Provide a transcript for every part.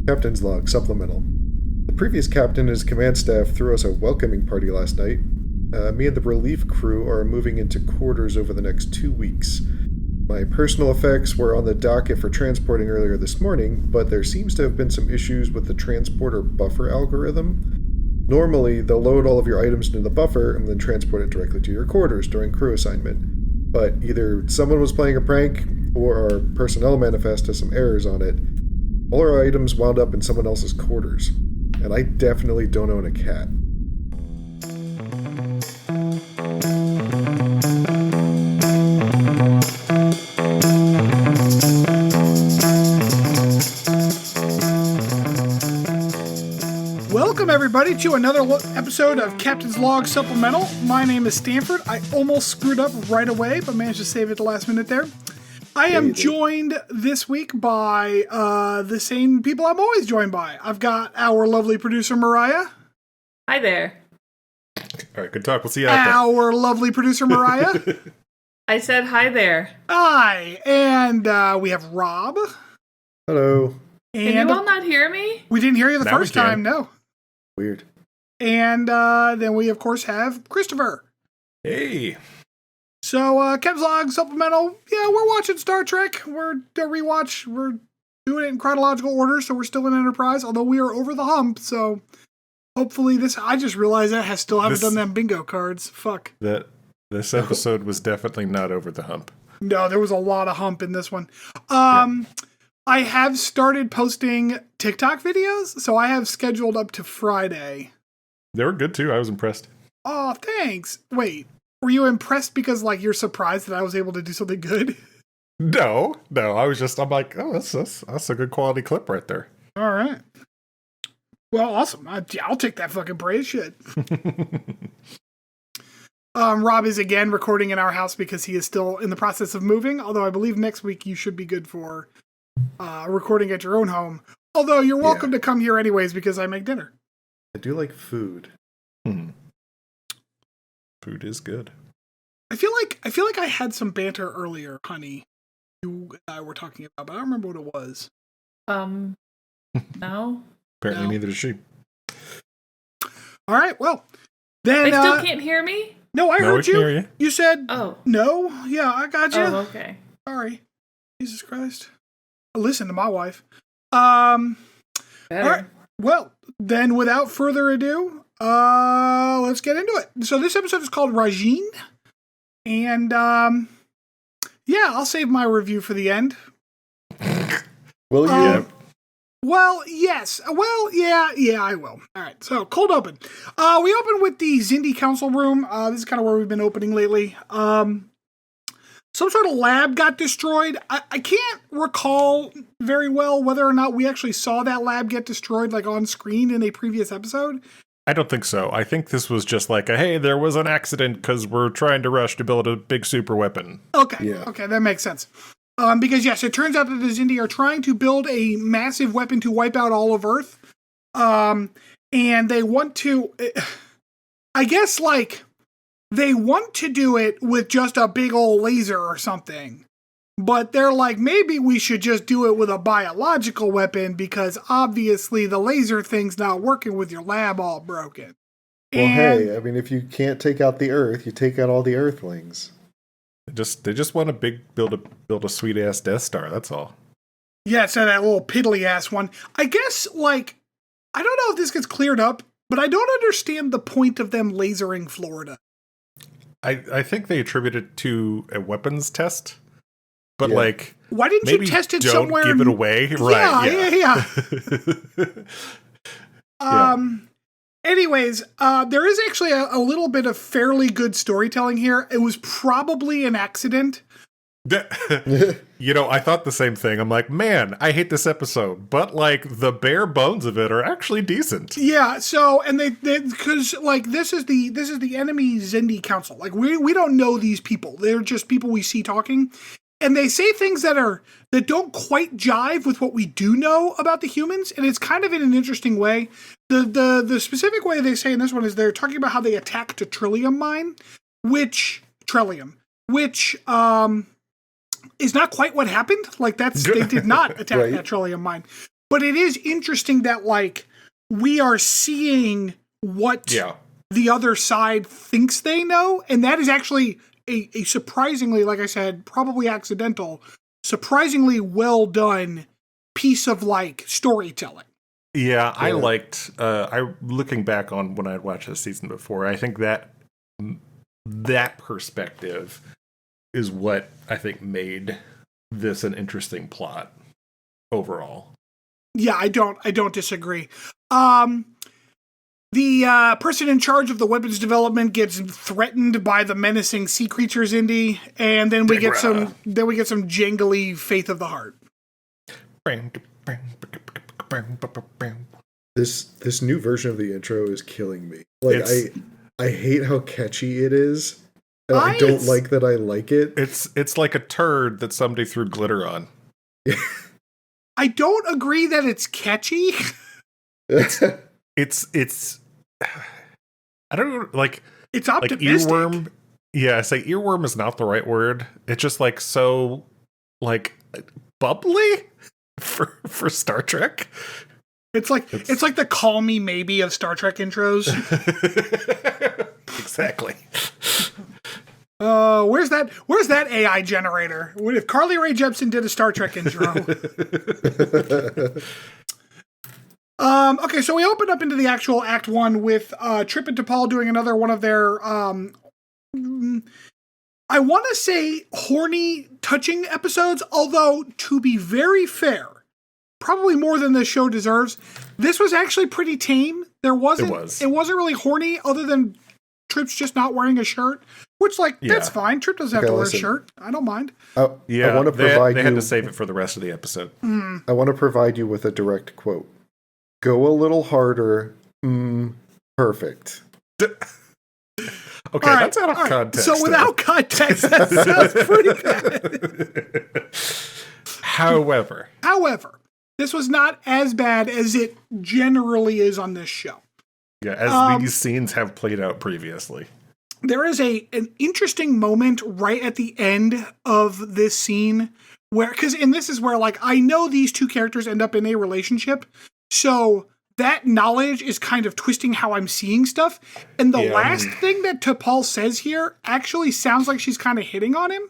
Captain's Log Supplemental. The previous captain and his command staff threw us a welcoming party last night. Me and the relief crew are moving into quarters over the next 2 weeks. My personal effects were on the docket for transporting earlier this morning, but there seems to have been some issues with the transporter buffer algorithm. Normally, they'll load all of your items into the buffer and then transport it directly to your quarters during crew assignment. But either someone was playing a prank, or our personnel manifest has some errors on it. All our items wound up in someone else's quarters, and I definitely don't own a cat. Welcome everybody to another episode of Captain's Log Supplemental. My name is Stanford. I almost screwed up right away, but managed to save it at the last minute there. I am joined this week by the same people I'm always joined by. I've got our lovely producer, Mariah. Hi there. All right, good talk. We'll see you out there. Our lovely producer, Mariah. I said hi there. Hi. And we have Rob. Hello. And Can you all not hear me? we didn't hear you the Now first we can. time, no. Weird. And then we, of course, have Christopher. Hey. So, Captain's Log Supplemental, yeah, we're watching Star Trek. We're a rewatch. We're doing it in chronological order, so we're still in Enterprise, although we are over the hump, so hopefully this... I just realized I still haven't done them bingo cards. Fuck. This episode was definitely not over the hump. No, there was a lot of hump in this one. I have started posting TikTok videos, so I have scheduled up to Friday. They were good too. I was impressed. Oh, thanks. Wait. Were you impressed because, like, you're surprised that I was able to do something good? No. I'm like, oh, that's a good quality clip right there. All right. Well, awesome. I'll take that fucking praise. Shit. Rob is again recording in our house because he is still in the process of moving. Although I believe next week you should be good for recording at your own home. Although you're welcome to come here anyways because I make dinner. I do like food. Food is good. I feel like I had some banter earlier, honey. You and I were talking about, but I don't remember what it was. No. Apparently neither does she. All right, well, then... They still can't hear me? No, I heard we can you. hear you. You said Oh. no. Yeah, I got you. Oh, okay. Sorry. Jesus Christ. Listen to my wife. All Better. right. Well, then without further ado, let's get into it. So this episode is called Rajiin. And, I'll save my review for the end. Will you? Well, yes. Well, yeah, I will. All right, so cold open. We open with the Xindi Council Room. This is kind of where we've been opening lately. Some sort of lab got destroyed. I can't recall very well whether or not we actually saw that lab get destroyed, like, on screen in a previous episode. I don't think so. I think this was just like, hey, there was an accident because we're trying to rush to build a big super weapon. Okay, Yeah. okay, that makes sense. Because, yes, it turns out that the Xindi are trying to build a massive weapon to wipe out all of Earth. And they want to... I guess, like... They want to do it with just a big old laser or something. But they're like, maybe we should just do it with a biological weapon because obviously the laser thing's not working with your lab all broken. Well, hey, I mean, if you can't take out the Earth, you take out all the Earthlings. They just want to build a sweet ass Death Star. That's all. Yeah, so that little piddly ass one. I guess, like, I don't know if this gets cleared up, but I don't understand the point of them lasering Florida. I think they attribute it to a weapons test, but like, why didn't maybe you test it don't somewhere? Give it away, right? Yeah. Anyways, there is actually a little bit of fairly good storytelling here. It was probably an accident. You know, I thought the same thing. I'm like, man, I hate this episode, but like the bare bones of it are actually decent. Yeah. So, and they because like this is the enemy Xindi Council. Like we don't know these people. They're just people we see talking, and they say things that don't quite jive with what we do know about the humans, and it's kind of in an interesting way. The specific way they say in this one is they're talking about how they attacked a trillium mine, which is not quite what happened. Like they did not attack that trillium mine. But it is interesting that, like, we are seeing what the other side thinks they know. And that is actually a surprisingly, like I said, probably accidental, surprisingly well done piece of, like, storytelling. Yeah, I liked, looking back on when I'd watched this season before, I think that perspective is what I think made this an interesting plot overall. Yeah, I don't disagree. The person in charge of the weapons development gets threatened by the menacing sea creatures, Indy, and then we get some jangly Faith of the Heart. This new version of the intro is killing me. Like, I hate how catchy it is. And I don't like that I like it. It's like a turd that somebody threw glitter on. I don't agree that it's catchy. It's I don't know, like, it's optimistic. Like earworm. Yeah, say earworm is not the right word. It's just like so, like, bubbly for Star Trek. It's like the Call Me Maybe of Star Trek intros. Exactly. Where's that AI generator? What if Carly Rae Jepsen did a Star Trek intro? Okay, so we open up into the actual Act 1 with Trip and T'Pol doing another one of their I want to say horny touching episodes, although to be very fair, probably more than the show deserves. This was actually pretty tame. It wasn't really horny, other than Trip's just not wearing a shirt, which, like, that's fine. Trip doesn't have to wear a shirt. I don't mind. I want to provide they had to save it for the rest of the episode. I want to provide you with a direct quote. Go a little harder. Perfect. Okay, right, that's out of context. So without context, that sounds pretty bad. However, this was not as bad as it generally is on this show. Yeah, as these scenes have played out previously. There is an interesting moment right at the end of this scene and this is where, like, I know these two characters end up in a relationship, so that knowledge is kind of twisting how I'm seeing stuff. And the last thing that T'Pol says here actually sounds like she's kind of hitting on him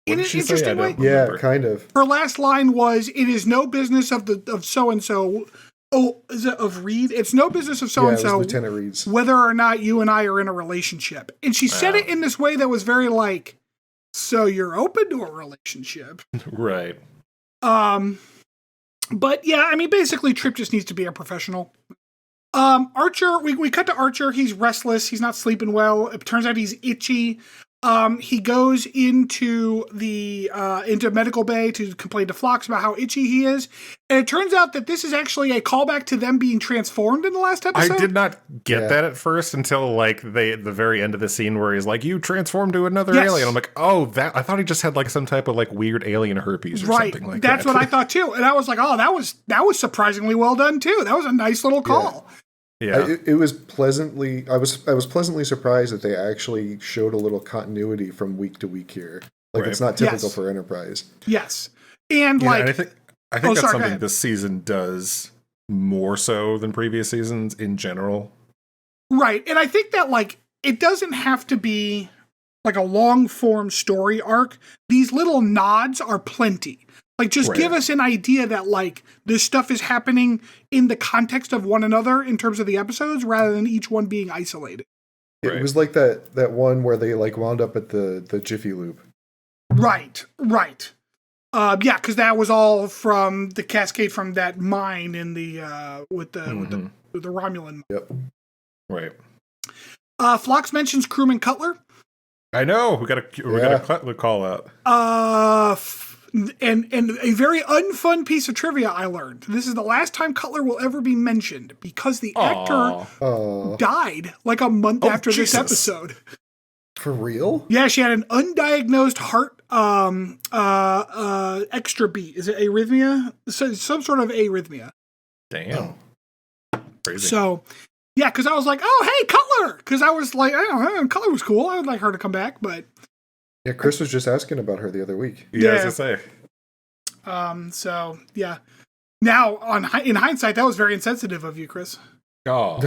in an interesting way. Yeah, kind of. Her last line was, "It is no business of so and so." Oh, is it of Reed? It's no business of so and so. Lieutenant Reed's. Whether or not you and I are in a relationship. And she said it in this way that was very like, so you're open to a relationship, right? But yeah, I mean, basically, Trip just needs to be a professional. Archer, we cut to Archer. He's restless. He's not sleeping well. It turns out he's itchy. He goes into into medical bay to complain to Phlox about how itchy he is. And it turns out that this is actually a callback to them being transformed in the last episode. I did not get that at first until, like, the very end of the scene where he's like, you transformed to another alien. I'm like, oh, I thought he just had, like, some type of, like, weird alien herpes or something like that. That's what I thought too. And I was like, oh, that was surprisingly well done too. That was a nice little call. Yeah. It was pleasantly. I was pleasantly surprised that they actually showed a little continuity from week to week here. Like, it's not typical for Enterprise. Yes, and like, and I think that's something this season does more so than previous seasons in general. Right, and I think that, like, it doesn't have to be like a long form story arc. These little nods are plenty. Like, just give us an idea that, like, this stuff is happening in the context of one another in terms of the episodes, rather than each one being isolated. It was like that one where they, like, wound up at the Jiffy Loop. Right. Yeah, because that was all from the cascade from that mine in the with the Romulan. Yep. Right. Phlox mentions crewman Cutler. I know. We got a Cutler call out. And a very unfun piece of trivia I learned. This is the last time Cutler will ever be mentioned because the actor died like a month after this episode. For real? Yeah, she had an undiagnosed heart extra beat. Is it arrhythmia? So, some sort of arrhythmia. Damn. Crazy. So, yeah, because I was like, oh, hey, Cutler! Because I was like, I don't know, Cutler was cool. I would like her to come back, but... Yeah, Chris was just asking about her the other week. Yeah, I was gonna say. So, yeah. Now, in hindsight, that was very insensitive of you, Chris. Oh.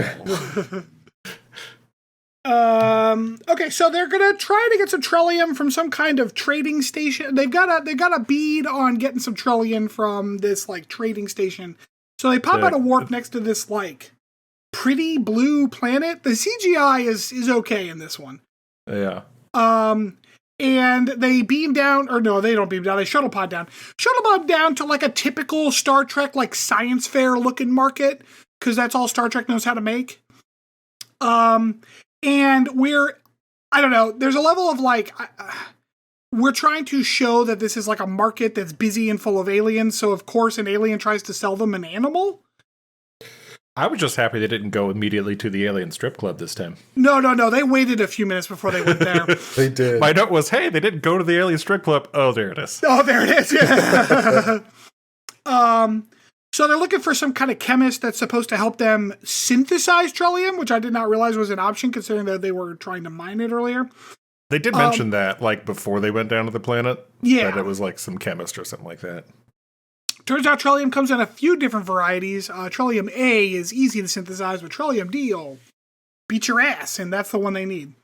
Okay, so they're gonna try to get some Trellium from some kind of trading station. They've got a bead on getting some Trellium from this like trading station. So they pop out a warp next to this like pretty blue planet. The CGI is okay in this one. Yeah. And they beam down, or no, they don't beam down. They shuttle pod down to like a typical Star Trek like science fair looking market, because that's all Star Trek knows how to make. And I don't know, there's a level of like, we're trying to show that this is like a market that's busy and full of aliens. So of course an alien tries to sell them an animal. I was just happy they didn't go immediately to the alien strip club this time. No. They waited a few minutes before they went there. They did. My note was, hey, they didn't go to the alien strip club. Oh, there it is. Oh, there it is. Yeah. So they're looking for some kind of chemist that's supposed to help them synthesize Trellium, which I did not realize was an option considering that they were trying to mine it earlier. They did mention that, like, before they went down to the planet. Yeah. That it was, like, some chemist or something like that. Turns out Trellium comes in a few different varieties. Trellium A is easy to synthesize, but Trellium D will beat your ass, and that's the one they need.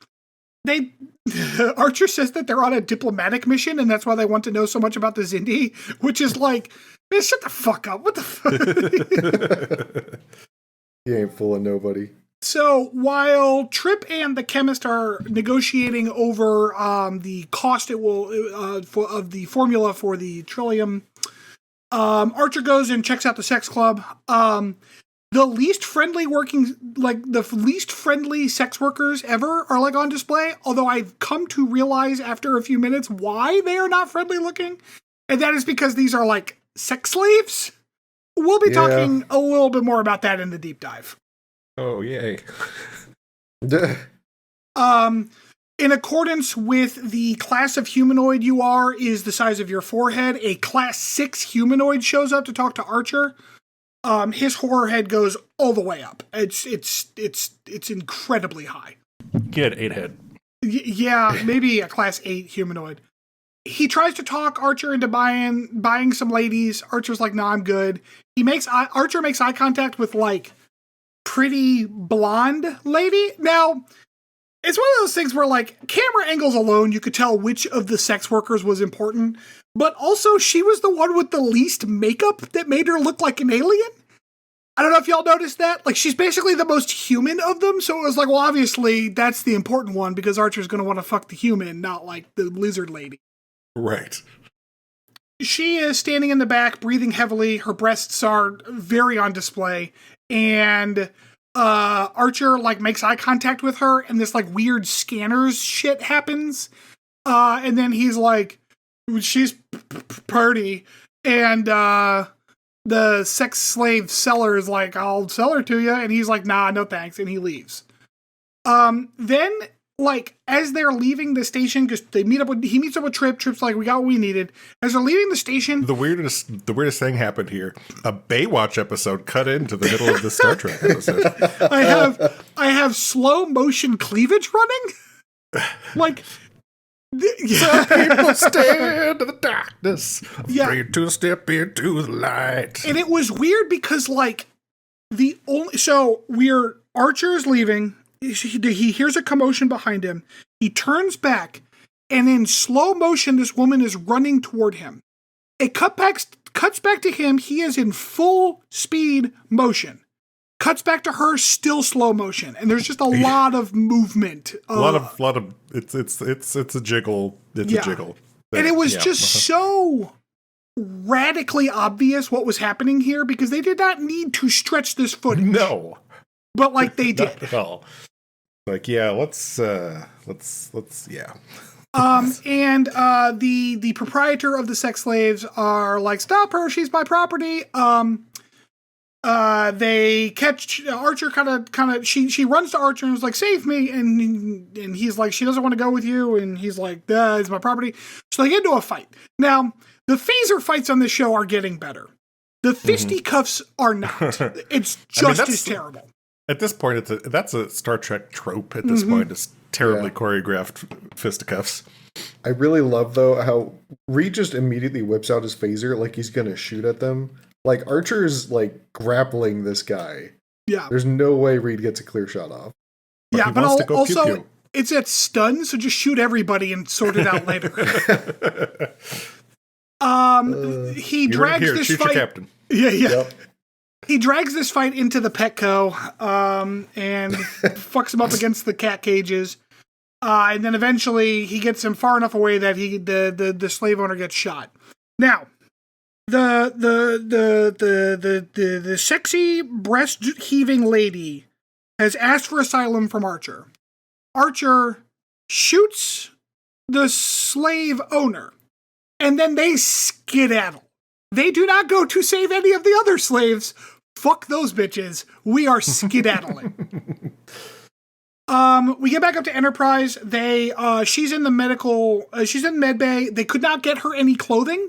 Archer says that they're on a diplomatic mission, and that's why they want to know so much about the Xindi, which is like, man, shut the fuck up. What the fuck? He ain't fooling nobody. So while Trip and the chemist are negotiating over the cost it will of the formula for the Trellium, Archer goes and checks out the sex club. The least friendly sex workers ever are like on display. Although I've come to realize after a few minutes why they are not friendly looking, and that is because these are like sex slaves. We'll be talking a little bit more about that in the deep dive. Oh, yay. In accordance with the class of humanoid you are is the size of your forehead, a class 6 humanoid shows up to talk to Archer. His horror head goes all the way up. It's incredibly high. He had 8 head. Yeah, maybe a class 8 humanoid. He tries to talk Archer into buying some ladies. Archer's like, "Nah, I'm good." Archer makes eye contact with like pretty blonde lady. Now, it's one of those things where, like, camera angles alone, you could tell which of the sex workers was important. But also, she was the one with the least makeup that made her look like an alien. I don't know if y'all noticed that. Like, she's basically the most human of them. So it was like, well, obviously, that's the important one because Archer's going to want to fuck the human, not, like, the lizard lady. Right. She is standing in the back, breathing heavily. Her breasts are very on display. And Archer like makes eye contact with her, and this like weird scanners shit happens. And then he's like, "She's pretty," and the sex slave seller is like, "I'll sell her to you," and he's like, "Nah, no thanks," and he leaves. Then like as they're leaving the station, because he meets up with Trip. Trip's like, "We got what we needed." As they're leaving the station, the weirdest thing happened here. A Baywatch episode cut into the middle of the Star Trek episode. I have slow motion cleavage running. Like, some people stare into the darkness, afraid to step into the light. And it was weird because like Archer's leaving. He hears a commotion behind him. He turns back, and in slow motion, this woman is running toward him. It cuts back to him. He is in full speed motion. Cuts back to her, still slow motion, and there's just a lot of movement. A lot of it's a jiggle. It's a jiggle. And it was just so radically obvious what was happening here because they did not need to stretch this footage. No. But like they did. Not at all. Like, yeah, let's yeah. And the proprietor of the sex slaves are like, "Stop her, she's my property." They catch Archer kind of she runs to Archer and is like, "Save me," and he's like, "She doesn't want to go with you," and he's like, "It's my property." So they get into a fight. Now, the phaser fights on this show are getting better. The fisticuffs are not. It's just as terrible. At this point, that's a Star Trek trope at this point. It's terribly choreographed fisticuffs. I really love, though, how Reed just immediately whips out his phaser like he's going to shoot at them. Like, Archer's, like, grappling this guy. Yeah. There's no way Reed gets a clear shot off. But yeah, he but wants to go also, pew-pew. it's at stun, so just shoot everybody and sort it out later. He You heard it drags here. this Shoot fight. your captain. Yeah. Yep. He drags this fight into the Petco, and fucks him up against the cat cages. And then eventually he gets him far enough away that the slave owner gets shot. Now, the sexy breast heaving lady has asked for asylum from Archer. Archer shoots the slave owner, and then they skedaddle. They do not go to save any of the other slaves. Fuck those bitches. We are skedaddling. We get back up to Enterprise. She's in the she's in med bay. They could not get her any clothing.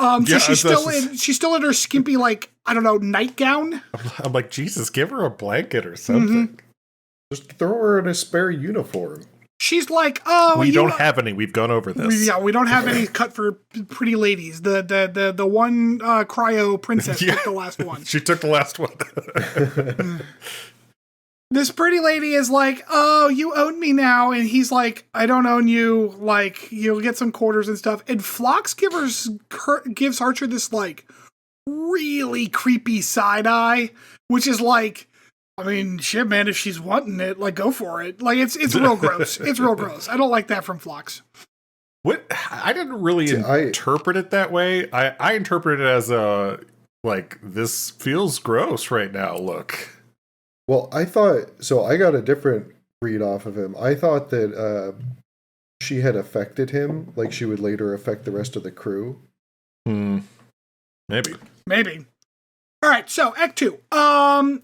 So she's still in her skimpy, like, I don't know, nightgown. I'm like, Jesus, give her a blanket or something. Mm-hmm. Just throw her in a spare uniform. She's like, oh, We don't have any. We've gone over this. Yeah, we don't have any cut for pretty ladies. The one cryo princess took the last one. She took the last one. This pretty lady is like, oh, you own me now. And he's like, I don't own you. Like, you'll get some quarters and stuff. And Phlox gives Archer this, like, really creepy side eye, which is like, I mean, shit, man, if she's wanting it, like, go for it. Like, it's real gross. It's real gross. I don't like that from Phlox. What? I didn't really interpret it that way. I interpret it as like, this feels gross right now, look. Well, I got a different read off of him. I thought that she had affected him, like she would later affect the rest of the crew. Maybe. All right, so Act 2.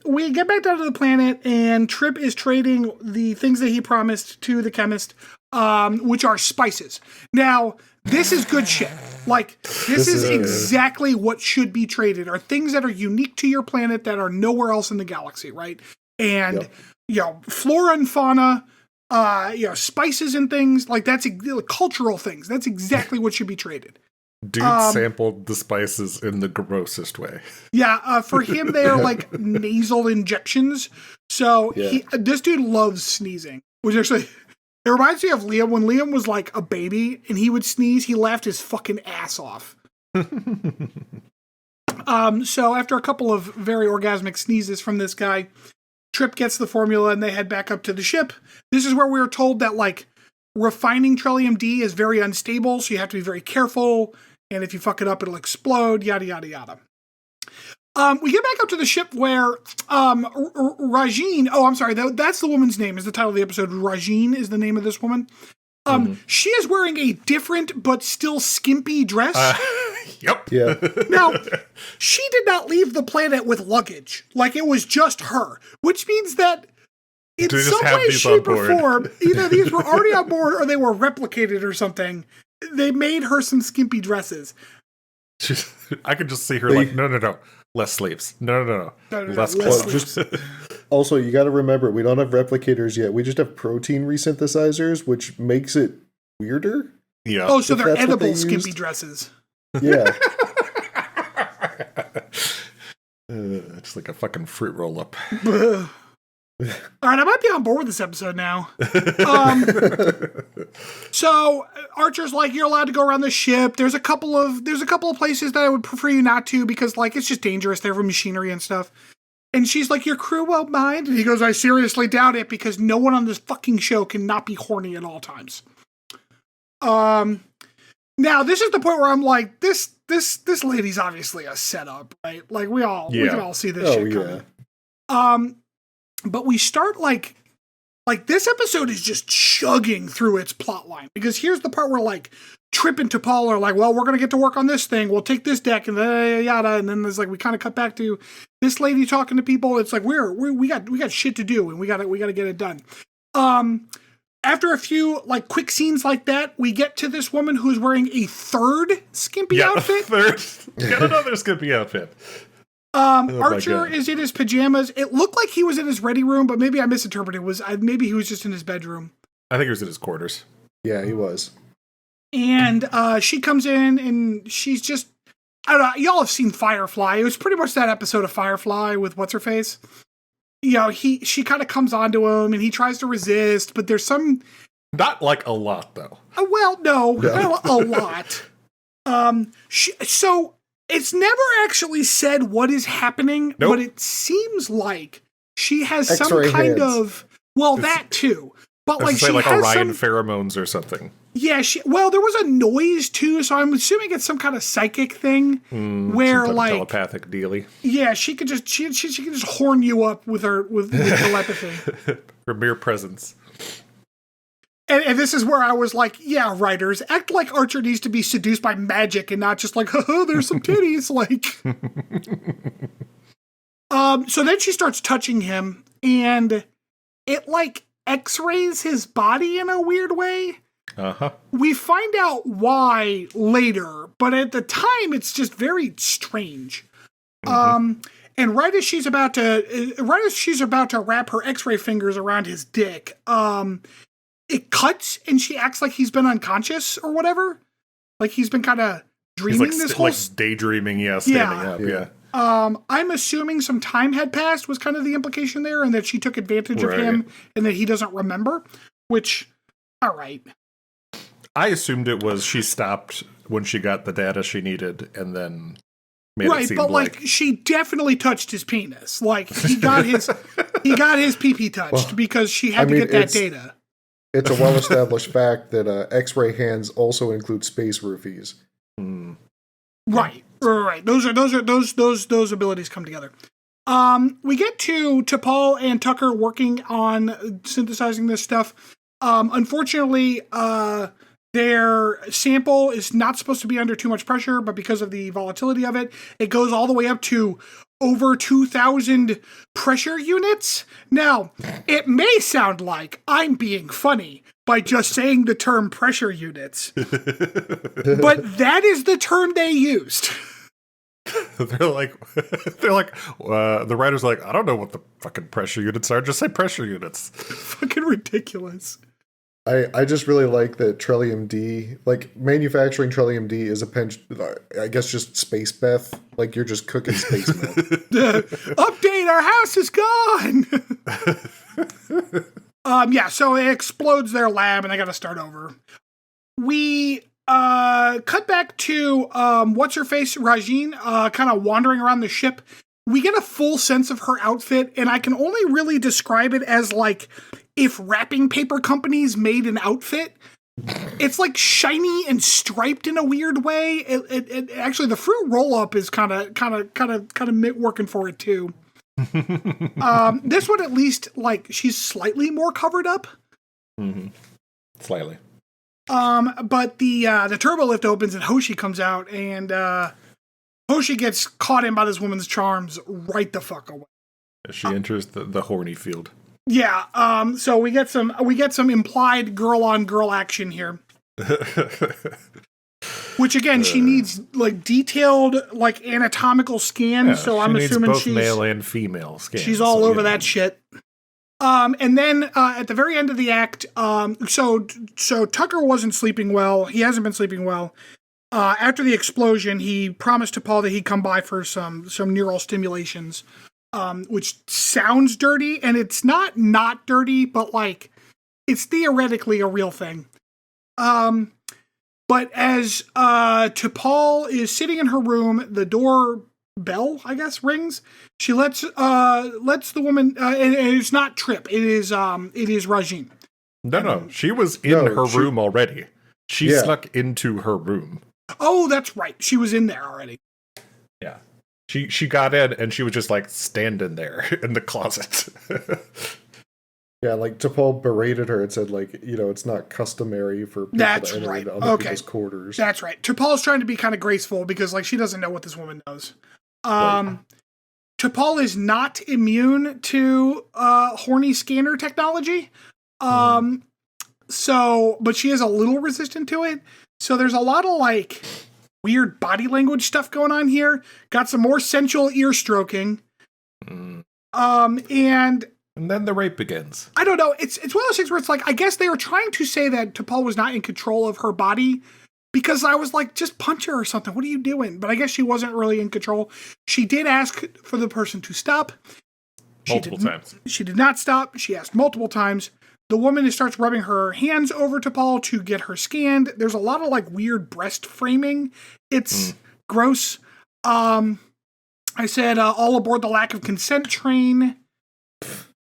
We get back down to the planet, and Trip is trading the things that he promised to the chemist, which are spices. Now, this is good shit. Like, this is exactly what should be traded, are things that are unique to your planet that are nowhere else in the galaxy, right? And, flora and fauna, spices and things, like, that's cultural things. That's exactly what should be traded. Dude sampled the spices in the grossest way. Yeah, for him, they are like nasal injections. So this dude loves sneezing, which actually, it reminds me of Liam. When Liam was like a baby and he would sneeze, he laughed his fucking ass off. So after a couple of very orgasmic sneezes from this guy, Trip gets the formula and they head back up to the ship. This is where we are told that, like, refining Trellium D is very unstable, so you have to be very careful. And if you fuck it up, it'll explode, yada, yada, yada. We get back up to the ship where Rajiin, that's the woman's name, is the title of the episode. Rajiin is the name of this woman. She is wearing a different but still skimpy dress. Yep. Yeah. Now, she did not leave the planet with luggage. Like, it was just her. Which means that in some way, shape, or form, either these were already on board or they were replicated or something. They made her some skimpy dresses. I could just see her like, no. Less sleeves. No. Less clothes. Also, you got to remember, we don't have replicators yet. We just have protein resynthesizers, which makes it weirder. Yeah. Oh, so they're edible skimpy dresses. Yeah. It's like a fucking fruit roll up. All right, I might be on board with this episode now. So Archer's like, you're allowed to go around the ship. There's a couple of places that I would prefer you not to because, like, it's just dangerous there for machinery and stuff. And she's like, your crew won't mind. And he goes, I seriously doubt it because no one on this fucking show can not be horny at all times. Now this is the point where I'm like, this lady's obviously a setup, right? Like we can all see this shit coming. But we start like this episode is just chugging through its plot line because here's the part where like Trip and T'Pol are like, well, we're gonna get to work on this thing. We'll take this deck and yada. And then there's like we kind of cut back to this lady talking to people. It's like we got shit to do and we got to get it done. After a few like quick scenes like that, we get to this woman who's wearing a third skimpy outfit. Got another skimpy outfit. Archer is in his pajamas. It looked like he was in his ready room, but maybe I misinterpreted. Maybe he was just in his bedroom. I think he was in his quarters. Yeah, he was. And she comes in and she's I don't know, y'all have seen Firefly. It was pretty much that episode of Firefly with what's-her-face. You know, she kind of comes onto him, and he tries to resist, but there's some... Not like a lot, though. Well, no, not a lot. So it's never actually said what is happening, but it seems like she has some X-ray kind hands. of... Well, that too. But like she like has Orion some... pheromones or something. Yeah, well, there was a noise too, so I'm assuming it's some kind of psychic thing where, Some type like, of telepathic dealy. yeah, she could just she can just horn you up with telepathy. Her mere presence. And this is where I was like, yeah, writers, act like Archer needs to be seduced by magic and not just like, oh, there's some titties, like. So then she starts touching him, and it like X-rays his body in a weird way. Uh-huh. We find out why later, but at the time it's just very strange. And right as she's about to wrap her X-ray fingers around his dick, it cuts and she acts like he's been unconscious or whatever. Like he's been kind of dreaming He's this whole... daydreaming, standing up, yeah. I'm assuming some time had passed was kind of the implication there, and that she took advantage of him and that he doesn't remember, which, all right. I assumed it was she stopped when she got the data she needed and then made it seem but like she definitely touched his penis. Like he got his pee-pee touched because she had to get that data. It's a well-established fact that X-ray hands also include space roofies. Right. Those abilities come together. We get to Paul and Tucker working on synthesizing this stuff. Unfortunately, their sample is not supposed to be under too much pressure, but because of the volatility of it, it goes all the way up to over 2,000 pressure units. Now, it may sound like I'm being funny by just saying the term pressure units, but that is the term they used. They're like, the writer's like, I don't know what the fucking pressure units are. Just say pressure units. Fucking ridiculous. I just really like that Trillium D, like manufacturing Trillium D is I guess just space meth. Like you're just cooking space meth. Update, our house is gone. So it explodes their lab and they got to start over. We cut back to what's her face, Rajiin, kind of wandering around the ship. We get a full sense of her outfit, and I can only really describe it as like if wrapping paper companies made an outfit. It's like shiny and striped in a weird way. It actually, the fruit roll up is kind of working for it too. This one at least, like, she's slightly more covered up. Slightly. But the turbo lift opens and Hoshi comes out, and Hoshi gets caught in by this woman's charms right the fuck away. She enters the horny field. Yeah. So we get some implied girl on girl action here. Which again, she needs like detailed like anatomical scans. Yeah, so I'm assuming both she's male and female scans. She's all over that shit. And then at the very end of the act, so Tucker wasn't sleeping well. He hasn't been sleeping well. After the explosion, he promised to Paul that he'd come by for some neural stimulations, which sounds dirty, and it's not dirty, but like it's theoretically a real thing. But as T'Pol is sitting in her room, the door bell, I guess, rings. She lets the woman, and it's not Trip. It is Rajiin. No. She was in her room already. She snuck into her room. Oh, that's right. She was in there already. Yeah. She got in and she was just like standing there in the closet. Yeah, like T'Pol berated her and said, like, it's not customary for people to enter into other people's quarters. That's right. T'Pol's trying to be kind of graceful because, like, she doesn't know what this woman knows. T'Pol is not immune to horny scanner technology. But she is a little resistant to it. So there's a lot of, like, weird body language stuff going on here. Got some more sensual ear stroking. And then the rape begins. I don't know. It's one of those things where it's like, I guess they were trying to say that T'Pol was not in control of her body, because I was like, just punch her or something. What are you doing? But I guess she wasn't really in control. She did ask for the person to stop. Multiple times. She did not stop. She asked multiple times. The woman starts rubbing her hands over to Paul to get her scanned. There's a lot of like weird breast framing. It's gross. I said, all aboard the lack of consent train.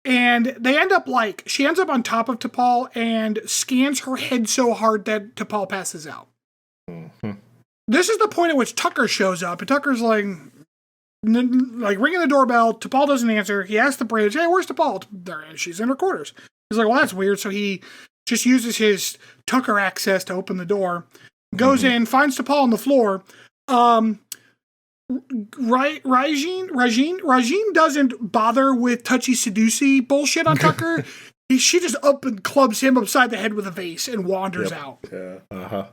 And they end up she ends up on top of T'Pol and scans her head so hard that T'Pol passes out. Mm-hmm. This is the point at which Tucker shows up, and Tucker's like ringing the doorbell. T'Pol doesn't answer. He asks the bridge, "Hey, where's T'Pol?" There, she's in her quarters. He's like, "Well, that's weird." So he just uses his Tucker access to open the door. Goes in, finds T'Pol on the floor. Rajiin doesn't bother with touchy-seducey bullshit on Tucker. She just up and clubs him upside the head with a vase and wanders out. Yeah.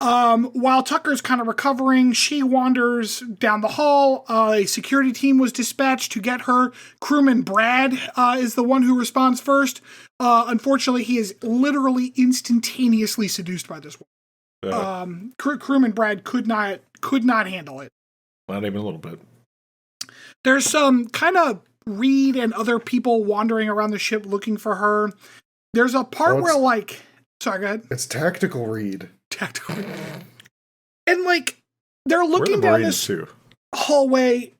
While Tucker's kind of recovering, she wanders down the hall. A security team was dispatched to get her. Crewman Brad is the one who responds first. Unfortunately, he is literally instantaneously seduced by this woman. Crewman Brad could not handle it. Not even a little bit. There's some kind of Reed and other people wandering around the ship looking for her. There's a part where sorry, go ahead. It's tactical Reed. Tactical. And they're looking down this hallway,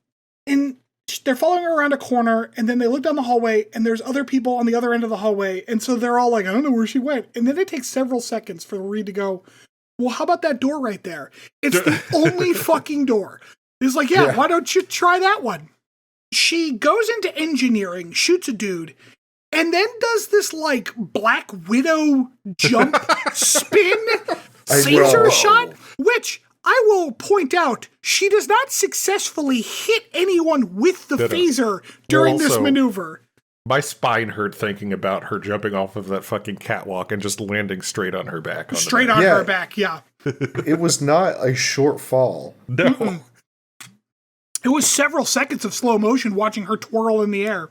and they're following her around a corner, and then they look down the hallway, and there's other people on the other end of the hallway, and so they're all like, I don't know where she went. And then it takes several seconds for Reed to go, well, how about that door right there? It's the only fucking door. He's like, yeah, why don't you try that one? She goes into engineering, shoots a dude, and then does this Black Widow jump spin Caesar shot, which I will point out, she does not successfully hit anyone with the phaser during this maneuver. My spine hurt thinking about her jumping off of that fucking catwalk and just landing straight on her back. Straight on her back, yeah. It was not a short fall. No. Mm-mm. It was several seconds of slow motion watching her twirl in the air.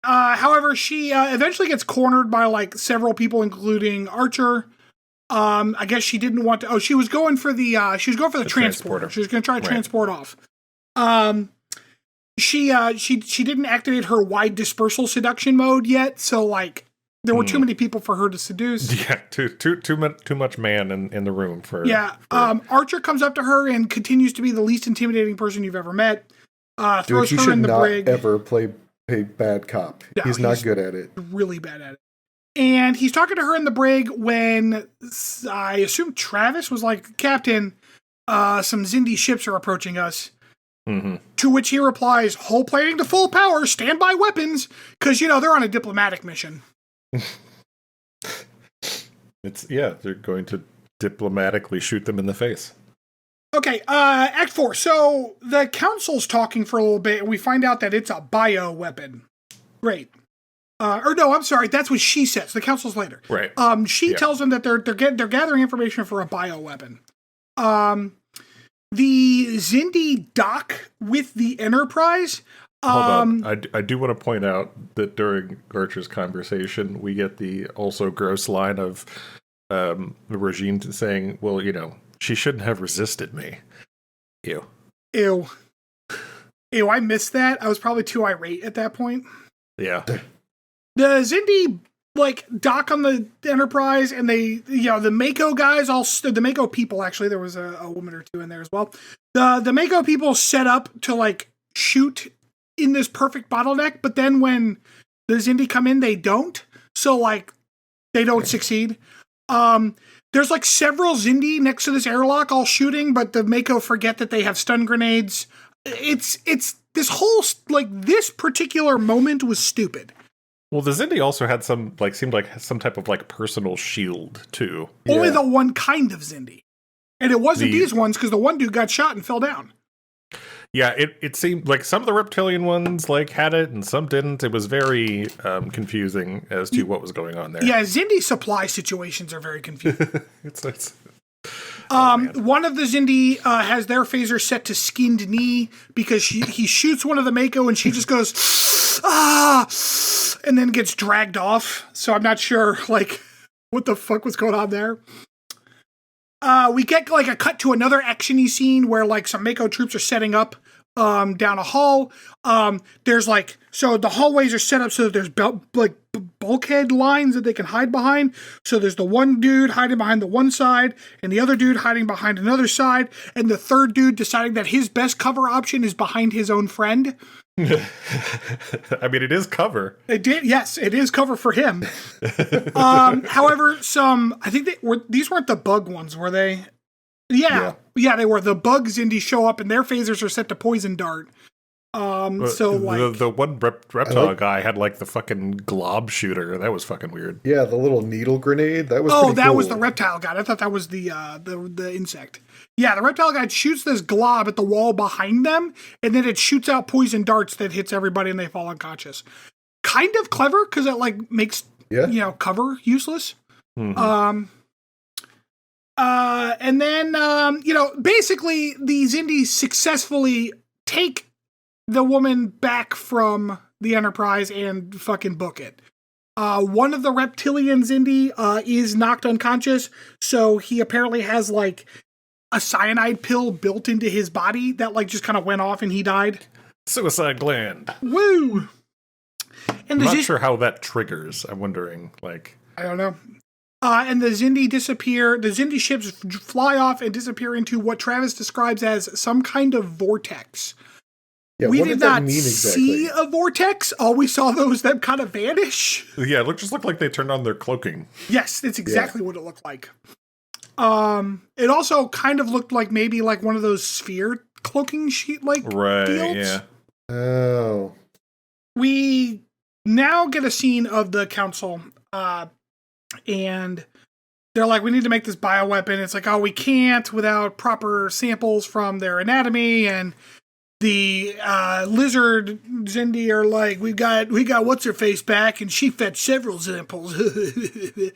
However, she eventually gets cornered by several people, including Archer. I guess she didn't want to. Oh, she was going for the transporter. She was going to try to transport off. She didn't activate her wide dispersal seduction mode yet, so there were too many people for her to seduce. Yeah, too much man in the room for. Yeah. Archer comes up to her and continues to be the least intimidating person you've ever met. Throws her in the brig. Dude, he should not ever play a bad cop. No, he's not good at it. Really bad at it. And he's talking to her in the brig when I assume Travis was like, Captain, some Xindi ships are approaching us. Mm-hmm. To which he replies, hull plating to full power, stand by weapons, because, they're on a diplomatic mission. They're going to diplomatically shoot them in the face. Okay, Act 4. So the council's talking for a little bit, and we find out that it's a bio weapon. Great. Or no, I'm sorry. That's what she says. The council's later. Right. She tells them that they're gathering information for a bio weapon. The Xindi dock with the Enterprise. Hold on. I do want to point out that during Archer's conversation, we get the also gross line of Rajiin saying, "Well, she shouldn't have resisted me." Ew. I missed that. I was probably too irate at that point. Yeah. The Xindi dock on the Enterprise, and they, the Mako guys, the Mako people, actually, there was a woman or two in there as well. The Mako people set up to shoot in this perfect bottleneck, but then when the Xindi come in, they don't. So they don't succeed. There's several Xindi next to this airlock all shooting, but the Mako forget that they have stun grenades. It's this whole this particular moment was stupid. Well, the Xindi also had seemed like some type of personal shield too. Only the one kind of Xindi. And it wasn't these ones, because the one dude got shot and fell down. Yeah, it seemed like some of the reptilian ones had it and some didn't. It was very confusing as to what was going on there. Yeah, Xindi supply situations are very confusing. it's one of the Xindi has their phaser set to skinned knee because he shoots one of the Mako and she just goes, ah, and then gets dragged off. So I'm not sure, what the fuck was going on there. We get like a cut to another actiony scene where like some Mako troops are setting up down a hall. There's like, so the hallways are set up so that there's bulkhead lines that they can hide behind. So there's the one dude hiding behind the one side and the other dude hiding behind another side. And the third dude deciding that his best cover option is behind his own friend. I mean, it is cover. Yes, it is cover for him. However, I think these weren't the bug ones, were they? Yeah, they were. The bugs Indy show up and their phasers are set to poison dart. So like the one reptile guy had like the fucking glob shooter. That was fucking weird. Yeah, the little needle grenade. That was was the reptile guy. I thought that was the insect. Yeah, the reptile guy shoots this glob at the wall behind them, and then it shoots out poison darts that hits everybody and they fall unconscious. Kind of clever because it like makes cover useless. Mm-hmm. And then basically these indies successfully take the woman back from the Enterprise and fucking book it. One of the reptilians, Indy, is knocked unconscious, so he apparently has like a cyanide pill built into his body that like just kind of went off and he died. Suicide gland. Woo! And I'm not sure how that triggers. I'm wondering, like, I don't know. And the Xindi disappear. The Xindi ships fly off and disappear into what Travis describes as some kind of vortex. Yeah, we what did did that not mean exactly? see a vortex. All we saw was them kind of vanish. Yeah, it just looked like they turned on their cloaking. Yes, that's exactly what it looked like. It also kind of looked like maybe like one of those sphere cloaking sheet like fields. Yeah. Oh. We now get a scene of the council, and they're like, we need to make this bioweapon. It's like, oh, we can't without proper samples from their anatomy. And the lizard Xindi are like, we got what's her face back, and she fetched several samples. They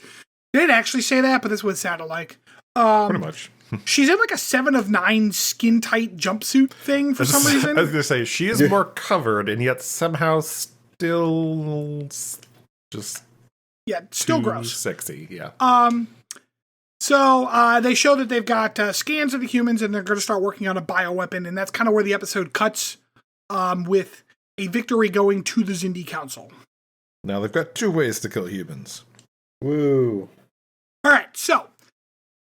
didn't actually say that, but that's what it sounded like. Pretty much. She's in like a 7 of 9 skin tight jumpsuit thing for some reason. I was gonna say she is more covered, and yet somehow still just still gross, sexy. Yeah. So they show that they've got scans of the humans, and they're going to start working on a bioweapon, and that's kind of where the episode cuts, with a victory going to the Xindi Council. Now they've got 2 ways to kill humans. Woo. All right, so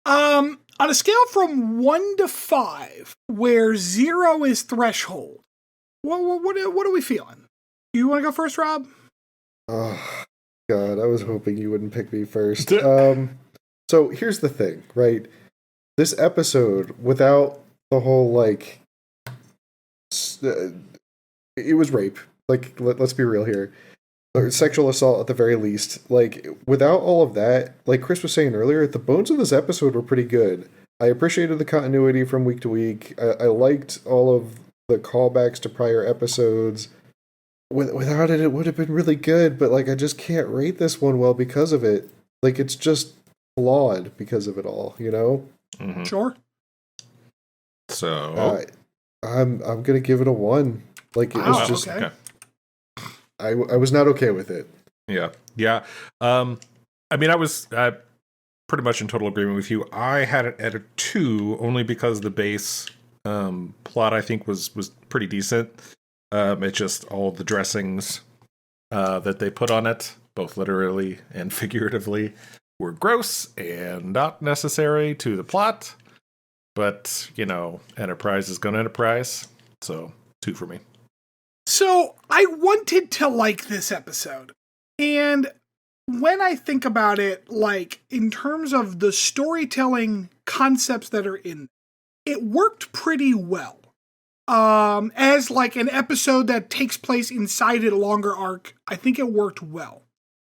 on a scale from 1 to 5, where 0 is threshold, what are we feeling? You want to go first, Rob? Oh, God, I was hoping you wouldn't pick me first. So here's the thing, right? This episode, without the whole, like, it was rape. Like, let's be real here. Or sexual assault at the very least. Like, without all of that, like Chris was saying earlier, the bones of this episode were pretty good. I appreciated the continuity from week to week. I liked all of the callbacks to prior episodes. Without it, it would have been really good, but, like, I just can't rate this one well because of it. Like, it's just flawed because of it all, you know? Mm-hmm. Sure. So I'm gonna give it a 1. Like, it was just okay. I was not okay with it. Yeah. I mean, I was pretty much in total agreement with you. I had it at a 2 only because the base plot I think was pretty decent. It's just all the dressings that they put on it, both literally and figuratively, were gross and not necessary to the plot. But, you know, Enterprise is gonna Enterprise, so 2 for me. So I wanted to like this episode. And when I think about it, like in terms of the storytelling concepts that are in it worked pretty well. As like an episode that takes place inside a longer arc, I think it worked well.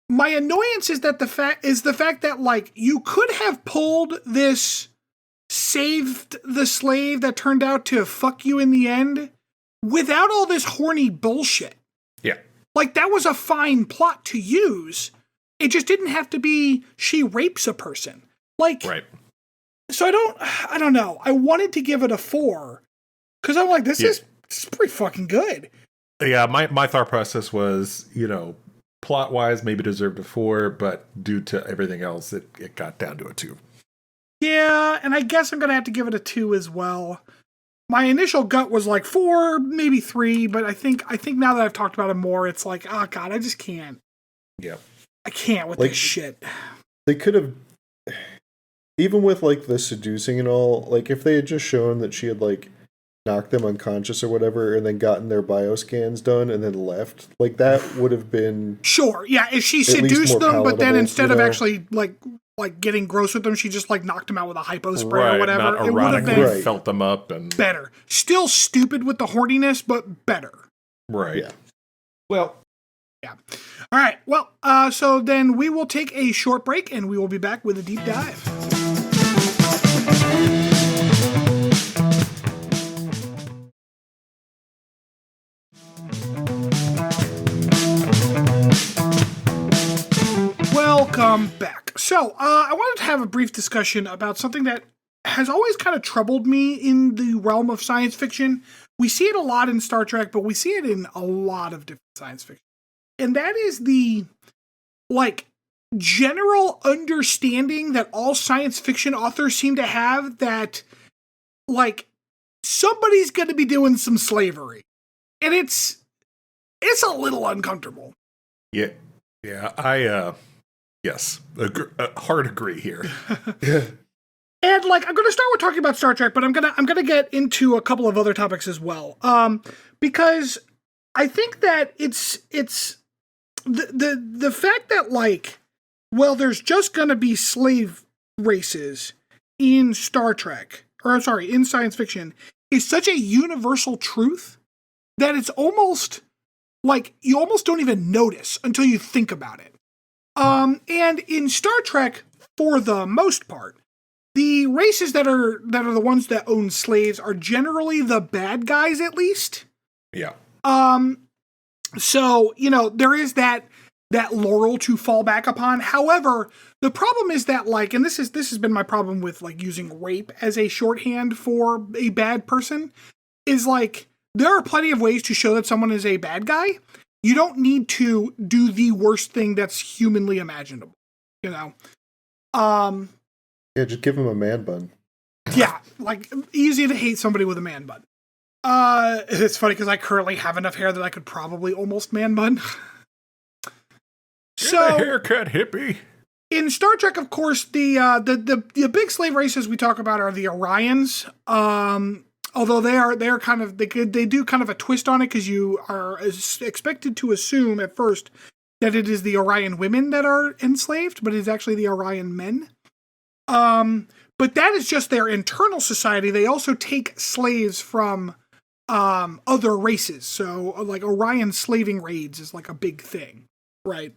My annoyance is that the fact that like you could have pulled this saved the slave that turned out to fuck you in the end without all this horny bullshit. Yeah. Like that was a fine plot to use. It just didn't have to be she rapes a person. Like, right. So I don't know. I wanted to give it a 4 because I'm like, this is pretty fucking good. Yeah, my thought process was, you know, plot wise, maybe deserved a 4, but due to everything else, it got down to a 2. Yeah, and I guess I'm gonna have to give it a 2 as well. My initial gut was like 4, maybe 3, but I think now that I've talked about it more, it's like, oh god, I just can't. Yeah. I can't with Like, this shit. They could have, even with like the seducing and all, like if they had just shown that she had like knocked them unconscious or whatever and then gotten their bioscans done and then left, like that would have been Sure, yeah, if she at least seduced more them, but then palatable, instead you of know? actually like getting gross with them, she just like knocked them out with a hypo spray Right, or whatever. not It would have erotically been Right. felt them up and better. Still stupid with the horniness, but better. right. Yeah. Well, Yeah. All right. Well, so then we will take a short break and we will be back with a deep dive. Welcome back. So, I wanted to have a brief discussion about something that has always kind of troubled me in the realm of science fiction. We see it a lot in Star Trek, but we see it in a lot of different science fiction. And that is the, like, general understanding that all science fiction authors seem to have that, like, somebody's going to be doing some slavery. And it's a little uncomfortable. yeah. Yes, hard agree here. And like, I'm going to start with talking about Star Trek, but I'm gonna get into a couple of other topics as well, because I think that it's the fact that like, well, there's just going to be slave races in Star Trek, or I'm sorry, in science fiction, is such a universal truth that it's almost like you almost don't even notice until you think about it. And in Star Trek, for the most part, the races that are the ones that own slaves are generally the bad guys, at least. Yeah. So, you know, there is that laurel to fall back upon. However, the problem is that, like, and this has been my problem with like using rape as a shorthand for a bad person, is like there are plenty of ways to show that someone is a bad guy. You don't need to do the worst thing that's humanly imaginable, you know? Yeah, just give him a man bun. Yeah, like, easy to hate somebody with a man bun. It's funny because I currently have enough hair that I could probably almost man bun. Get a haircut, hippie. In Star Trek, of course, the big slave races we talk about are the Orions. Although they are kind of, they do kind of a twist on it because you are expected to assume at first that it is the Orion women that are enslaved, but it's actually the Orion men. But that is just their internal society. They also take slaves from other races. So like Orion slaving raids is like a big thing, right?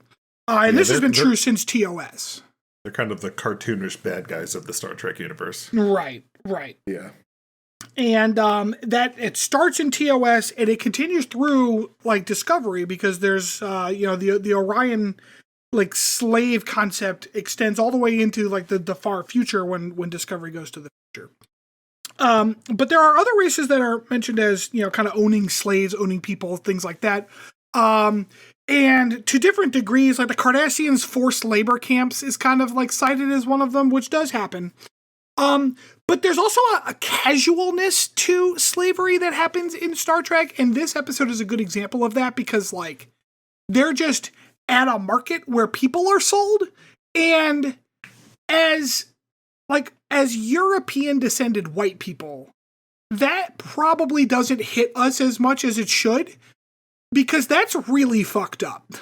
And this has been true since TOS. They're kind of the cartoonish bad guys of the Star Trek universe. Right. Yeah. And that it starts in TOS and it continues through like Discovery because there's the Orion like slave concept extends all the way into like the far future when Discovery goes to the future. But there are other races that are mentioned as, you know, kind of owning slaves, owning people, things like that. And to different degrees, like the Cardassians' forced labor camps is kind of like cited as one of them, which does happen. But there's also a casualness to slavery that happens in Star Trek, and this episode is a good example of that because, like, they're just at a market where people are sold, and as European descended white people, that probably doesn't hit us as much as it should, because that's really fucked up.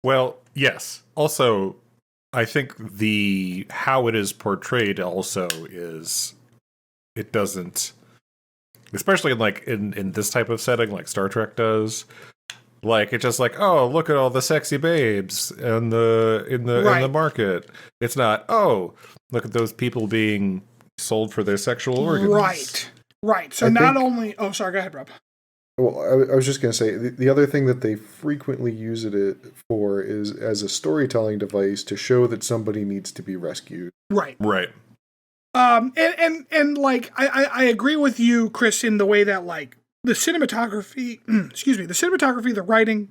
Well, yes. Also, I think how it is portrayed also is, it doesn't, especially in this type of setting like Star Trek does, like it's just like, oh, look at all the sexy babes in the market. It's not, oh, look at those people being sold for their sexual organs. Right. So oh, sorry, go ahead, Rob. Well, I was just going to say, the other thing that they frequently use it for is as a storytelling device to show that somebody needs to be rescued. Right. And like, I agree with you, Chris, in the way that, like, the cinematography, the writing,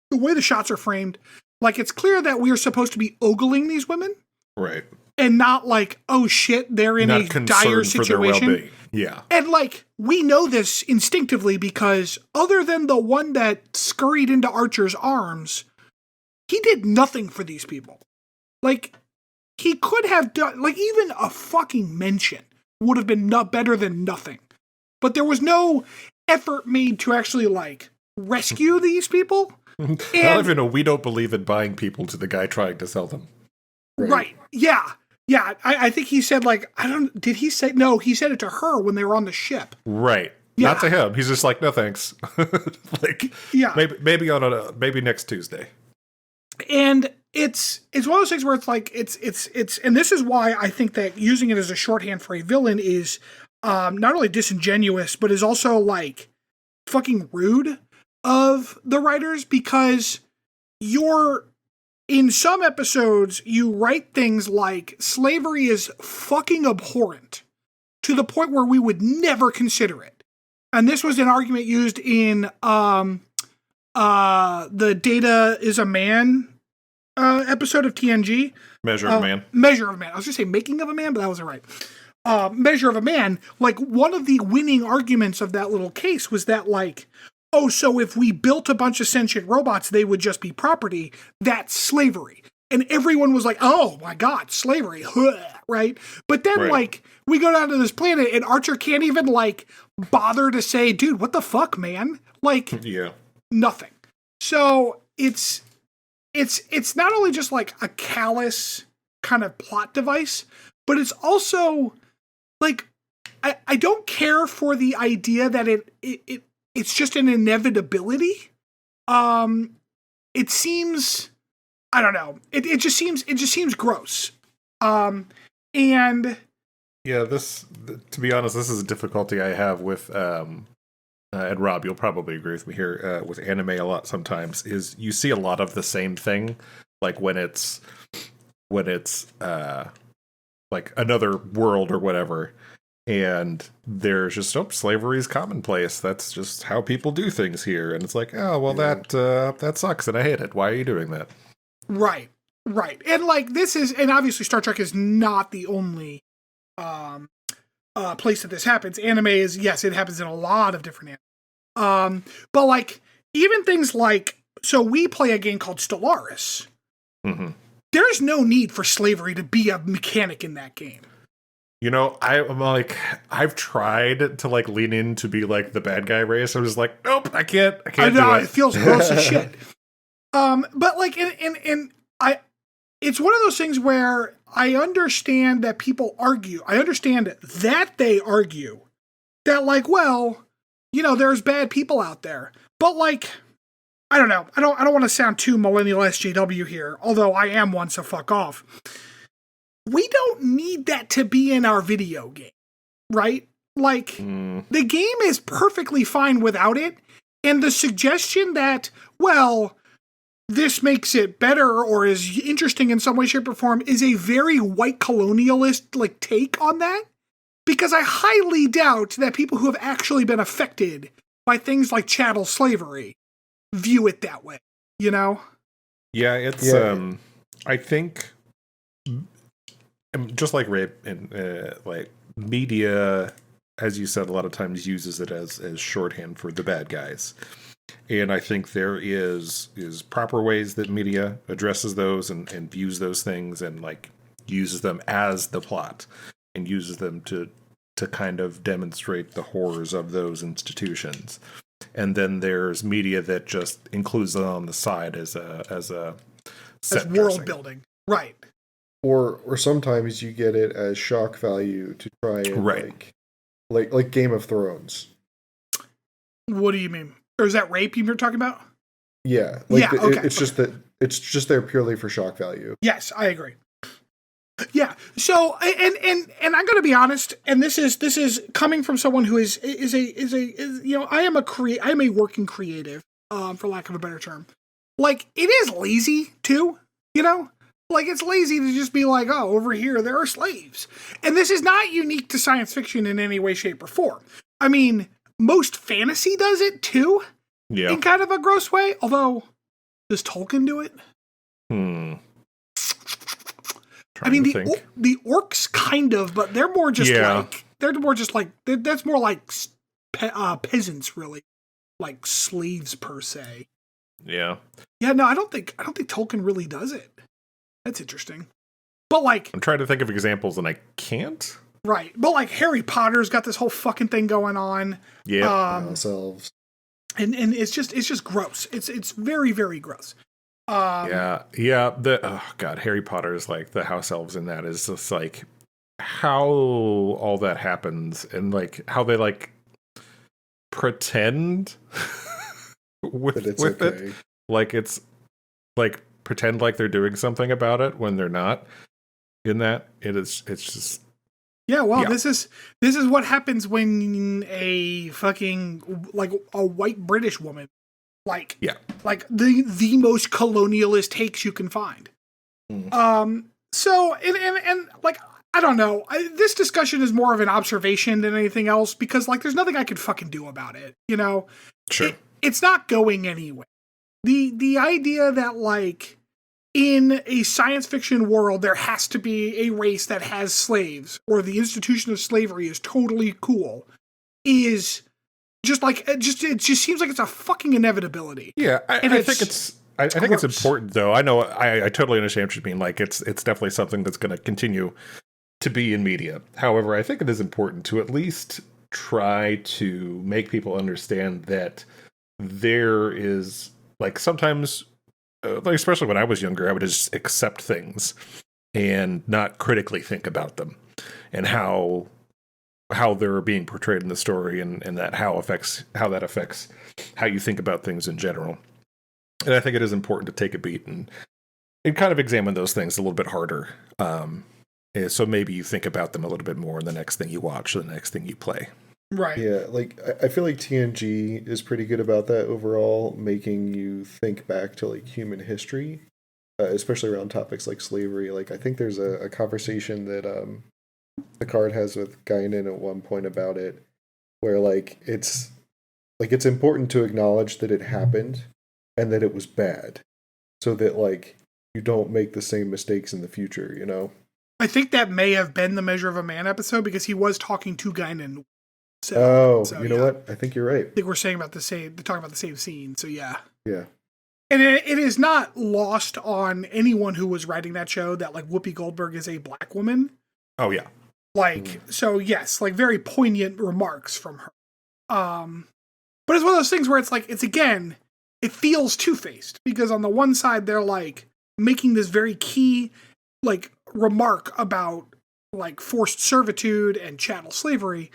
the way the shots are framed, Like, it's clear that we are supposed to be ogling these women. Right. And not like, oh shit, they're in Not a concerned dire for their situation. well-being. Yeah. And like, we know this instinctively because other than the one that scurried into Archer's arms, he did nothing for these people. Like, he could have done, like, even a fucking mention would have been better than nothing. But there was no effort made to actually, like, rescue these people. Not even a we don't believe in buying people to the guy trying to sell them. Right. Yeah. Yeah. I think he said, like, did he say, no, he said it to her when they were on the ship. Right. Yeah. Not to him. He's just like, no thanks. Like, yeah. maybe next Tuesday. And it's one of those things where it's like, it's, and this is why I think that using it as a shorthand for a villain is not only disingenuous, but is also like fucking rude of the writers, because in some episodes, you write things like slavery is fucking abhorrent to the point where we would never consider it. And this was an argument used in the Data is a Man episode of TNG. Measure of Man. Measure of Man. I was going to say Making of a Man, but that wasn't right. Measure of a Man. Like, one of the winning arguments of that little case was that, like, oh, so if we built a bunch of sentient robots, they would just be property. That's slavery. And everyone was like, oh my God, slavery, right? But then, like, we go down to this planet and Archer can't even, like, bother to say, dude, what the fuck, man? Like, nothing. So it's not only just, like, a callous kind of plot device, but it's also, like, I don't care for the idea that it's just an inevitability. It seems, I don't know. It just seems gross. And yeah, to be honest, this is a difficulty I have with, and Rob, you'll probably agree with me here, with anime a lot sometimes, is you see a lot of the same thing, like when it's like another world or whatever, and there's just, slavery is commonplace. That's just how people do things here. And it's like, oh, well, that sucks, and I hate it. Why are you doing that? Right. And, like, and obviously Star Trek is not the only place that this happens. Anime is, yes, it happens in a lot of different anime. But, like, even things like, so we play a game called Stellaris. Mm-hmm. There's no need for slavery to be a mechanic in that game. You know, I'm like, I've tried to, like, lean in to be like the bad guy race. I'm just like, nope, I can't do it. It feels gross as shit. But, like, it's one of those things where I understand that people argue. I understand that they argue that, like, well, you know, there's bad people out there. But, like, I don't know. I don't want to sound too millennial SJW here, although I am one, so fuck off. We don't need that to be in our video game, right? Like, the game is perfectly fine without it. And the suggestion that, well, this makes it better or is interesting in some way, shape, or form is a very white colonialist, like, take on that. Because I highly doubt that people who have actually been affected by things like chattel slavery view it that way, you know? Yeah, it's, I think, just like rape and like media, as you said, a lot of times uses it as shorthand for the bad guys. And I think there is proper ways that media addresses those and views those things and, like, uses them as the plot and uses them to kind of demonstrate the horrors of those institutions. And then there's media that just includes them on the side as world building, right? Or sometimes you get it as shock value to try and like Game of Thrones. What do you mean? Or is that rape you're talking about? Yeah, it's just that it's just there purely for shock value. Yes, I agree. Yeah. So and I'm going to be honest, and this is coming from someone who is you know, I am a working creative, for lack of a better term. Like, it is lazy too, you know? Like, it's lazy to just be like, oh, over here there are slaves. And this is not unique to science fiction in any way, shape, or form. I mean, most fantasy does it too, in kind of a gross way. Although, does Tolkien do it? I mean, the orcs kind of, but they're more just that's more like peasants, really, like slaves per se. Yeah. Yeah, no, I don't think Tolkien really does it. That's interesting. But like, I'm trying to think of examples and I can't. Right. But like Harry Potter's got this whole fucking thing going on. Yeah. Ourselves. And it's just gross. It's very, very gross. Yeah. Harry Potter is like the house elves in that is just like how all that happens and like how they like pretend with it. Like it's like pretend like they're doing something about it when they're not. In that it's just this is what happens when a fucking like a white British woman like the most colonialist takes you can find. So and like I don't know, this discussion is more of an observation than anything else because like there's nothing I could fucking do about it, you know. Sure. It's not going anywhere. The idea that like in a science fiction world, there has to be a race that has slaves, or the institution of slavery is totally cool, is just like it just seems like it's a fucking inevitability. Yeah, I think it's important though. I know I totally understand what you mean. Like it's definitely something that's going to continue to be in media. However, I think it is important to at least try to make people understand that there is like sometimes. Like especially when I was younger, I would just accept things and not critically think about them and how they're being portrayed in the story and that how that affects how you think about things in general. And I think it is important to take a beat and kind of examine those things a little bit harder. So maybe you think about them a little bit more in the next thing you watch, or the next thing you play. Right. Yeah, like I feel like TNG is pretty good about that overall, making you think back to like human history, especially around topics like slavery. Like I think there's a conversation that Picard has with Guinan at one point about it, where it's important to acknowledge that it happened and that it was bad, so that like you don't make the same mistakes in the future. You know. I think that may have been the Measure of a Man episode because he was talking to Guinan. So, you know what? I think you're right. I think we're talking about the same scene. So yeah. Yeah. And it is not lost on anyone who was writing that show that like Whoopi Goldberg is a black woman. Oh yeah. Like so yes, like very poignant remarks from her. But it's one of those things where it's like it feels two-faced because on the one side they're like making this very key like remark about like forced servitude and chattel slavery.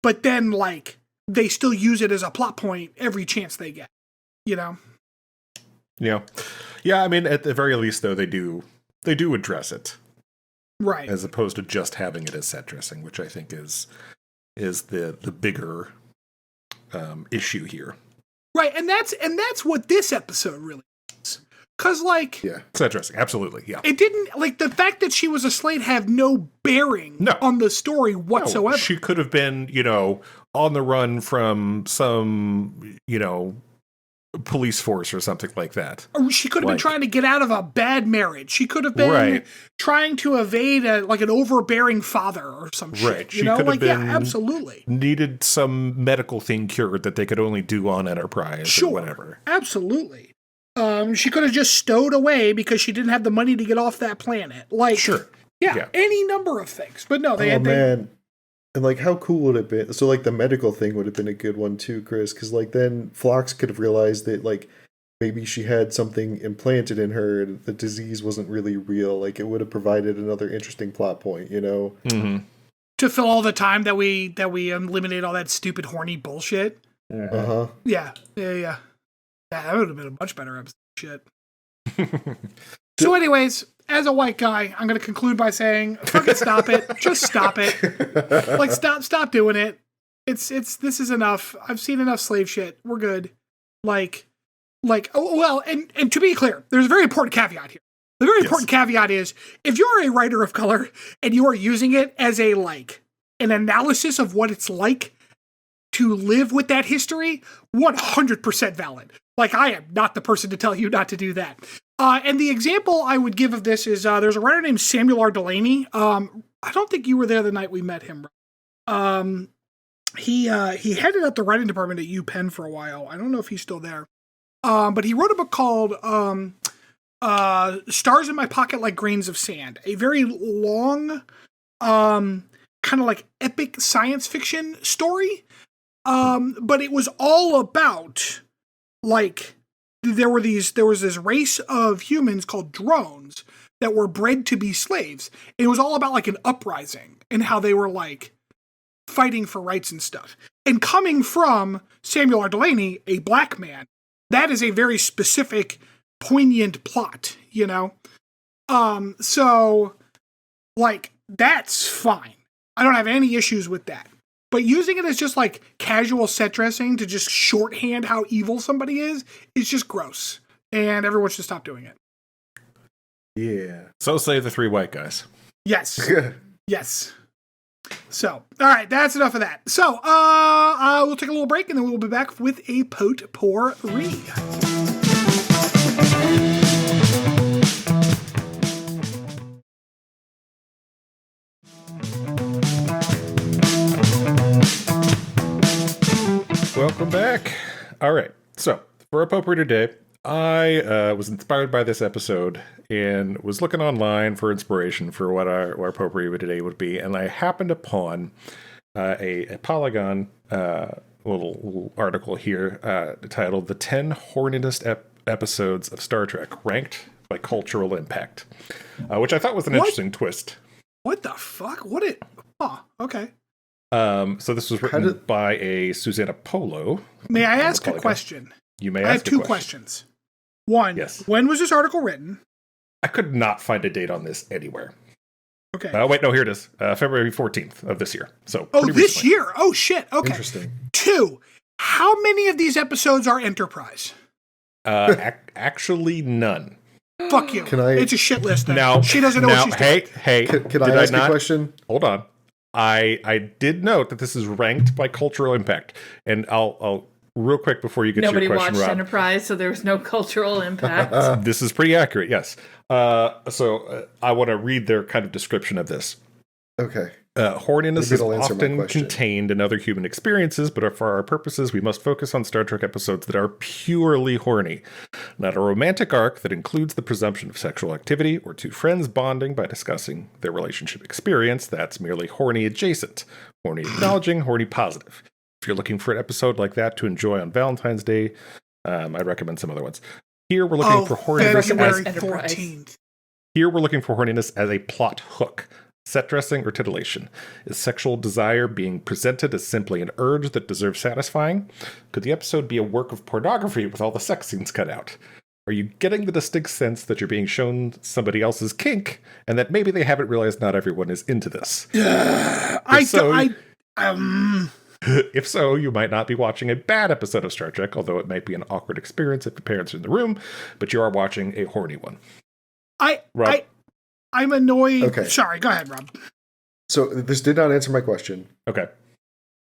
But then, like, they still use it as a plot point every chance they get, you know? Yeah. Yeah, I mean, at the very least, though, they do address it. Right. As opposed to just having it as set dressing, which I think is the bigger issue here. Right, and that's what this episode really is. Because, like... Yeah. Set dressing, absolutely, yeah. It didn't... Like, the fact that she was a slave had no bearing on the story whatsoever. No, she could have been, on the run from some, police force or something like that. Or she could have been trying to get out of a bad marriage. She could have been trying to evade an overbearing father or some shit. Right. She could have been absolutely. Needed some medical thing cured that they could only do on Enterprise or whatever. Absolutely. She could have just stowed away because she didn't have the money to get off that planet. Like, sure. Yeah, any number of things. But no, they man. And, like, how cool would it have been? So, like, the medical thing would have been a good one, too, Chris. Because, like, then Phlox could have realized that, like, maybe she had something implanted in her and the disease wasn't really real. Like, it would have provided another interesting plot point, you know? Mm-hmm. To fill all the time that we eliminate all that stupid, horny bullshit. Uh-huh. Yeah. That would have been a much better episode of shit. So anyways, as a white guy, I'm going to conclude by saying, fucking stop it. Just stop it. Like, stop doing it. This is enough. I've seen enough slave shit. We're good. And to be clear, there's a very important caveat here. The very important caveat is, if you're a writer of color and you are using it as an analysis of what it's like to live with that history, 100% valid. Like, I am not the person to tell you not to do that. And the example I would give of this is there's a writer named Samuel R. Delaney. I don't think you were there the night we met him. He headed up the writing department at UPenn for a while. I don't know if he's still there. But he wrote a book called Stars in My Pocket Like Grains of Sand, a very long, kind of like epic science fiction story. But it was all about, like, there was this race of humans called drones that were bred to be slaves. It was all about like an uprising and how they were like fighting for rights and stuff. And coming from Samuel R. Delaney, a black man, that is a very specific, poignant plot, you know? So, like, that's fine. I don't have any issues with that. But using it as just, like, casual set dressing to just shorthand how evil somebody is just gross. And everyone should stop doing it. Yeah. So say the three white guys. Yes. Yes. So, all right, that's enough of that. So, we'll take a little break, and then we'll be back with a potpourri. Welcome back. All right. So, for our potpourri today, I was inspired by this episode and was looking online for inspiration for what our potpourri today would be, and I happened upon a Polygon little article here titled "The 10 Horniest Episodes of Star Trek Ranked by Cultural Impact," which I thought was an interesting twist. What the fuck? Oh, okay. So this was written by a Susanna Polo. May I ask a question? You may ask I have two questions. One, yes. When was this article written? I could not find a date on this anywhere. Okay. Wait, no, here it is. February 14th of this year. So this recently. year? Oh, shit. Okay. Interesting. 2, how many of these episodes are Enterprise? Actually, none. Fuck you. It's a shit list then. Now, she doesn't know what she's doing. Hey. Can I ask a question? Hold on. I did note that this is ranked by cultural impact, and I'll real quick before you get to your question, Nobody watched Rob. Enterprise, so there was no cultural impact. This is pretty accurate, yes. So I want to read their kind of description of this. Okay. Horniness is often contained in other human experiences, but for our purposes, we must focus on Star Trek episodes that are purely horny. Not a romantic arc that includes the presumption of sexual activity or two friends bonding by discussing their relationship experience. That's merely horny adjacent, horny acknowledging, horny positive. If you're looking for an episode like that to enjoy on Valentine's Day, I'd recommend some other ones. Here we're looking for horniness February 14th. Here we're looking for horniness as a plot hook. Set dressing or titillation? Is sexual desire being presented as simply an urge that deserves satisfying? Could the episode be a work of pornography with all the sex scenes cut out? Are you getting the distinct sense that you're being shown somebody else's kink and that maybe they haven't realized not everyone is into this? If so, you might not be watching a bad episode of Star Trek, although it might be an awkward experience if your parents are in the room, but you are watching a horny one. I'm annoyed. Okay. Sorry, go ahead, Rob. So this did not answer my question. Okay.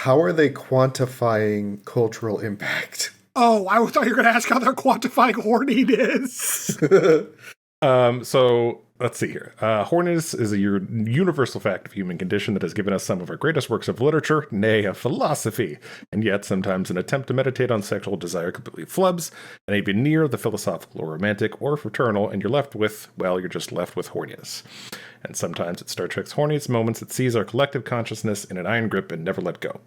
How are they quantifying cultural impact? Oh, I thought you were going to ask how they're quantifying horniness. So let's see here. Horniness is a universal fact of human condition that has given us some of our greatest works of literature, nay, of philosophy. And yet, sometimes an attempt to meditate on sexual desire completely flubs, and even near the philosophical or romantic or fraternal, and you're just left with horniness. And sometimes it's Star Trek's horniest moments that seize our collective consciousness in an iron grip and never let go.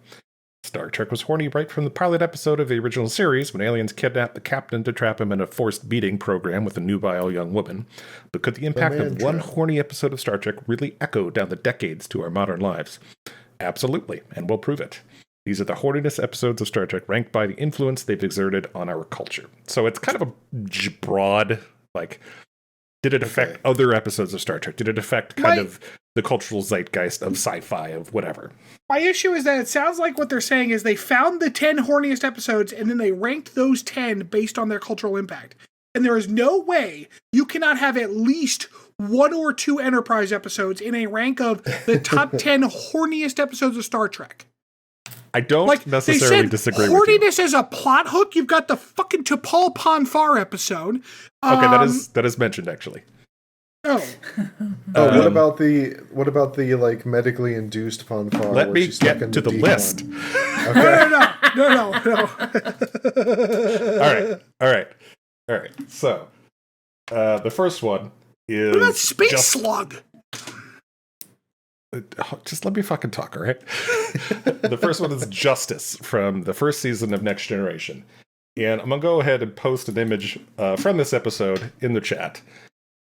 Star Trek was horny right from the pilot episode of the original series when aliens kidnapped the captain to trap him in a forced beating program with a nubile young woman. But could the impact of one horny episode of Star Trek really echo down the decades to our modern lives? Absolutely, and we'll prove it. These are the horniness episodes of Star Trek ranked by the influence they've exerted on our culture. So it's kind of a broad, like, did it affect other episodes of Star Trek? Did it affect kind of the cultural zeitgeist of sci-fi, of whatever? My issue is that it sounds like what they're saying is they found the 10 horniest episodes and then they ranked those 10 based on their cultural impact. And there is no way you cannot have at least 1 or 2 Enterprise episodes in a rank of the top 10 horniest episodes of Star Trek. I don't Like, necessarily they said disagree with you. horniness as a plot hook. You've got the fucking T'Pol Ponfar episode. Okay, that is mentioned actually. Oh, what about the like medically induced Ponfar? Let where me she's stuck get in to the deep list. one? no. All right. So, the first one is What about Space Slug? Just let me fucking talk, all right? The first one is Justice from the first season of Next Generation. And I'm going to go ahead and post an image from this episode in the chat.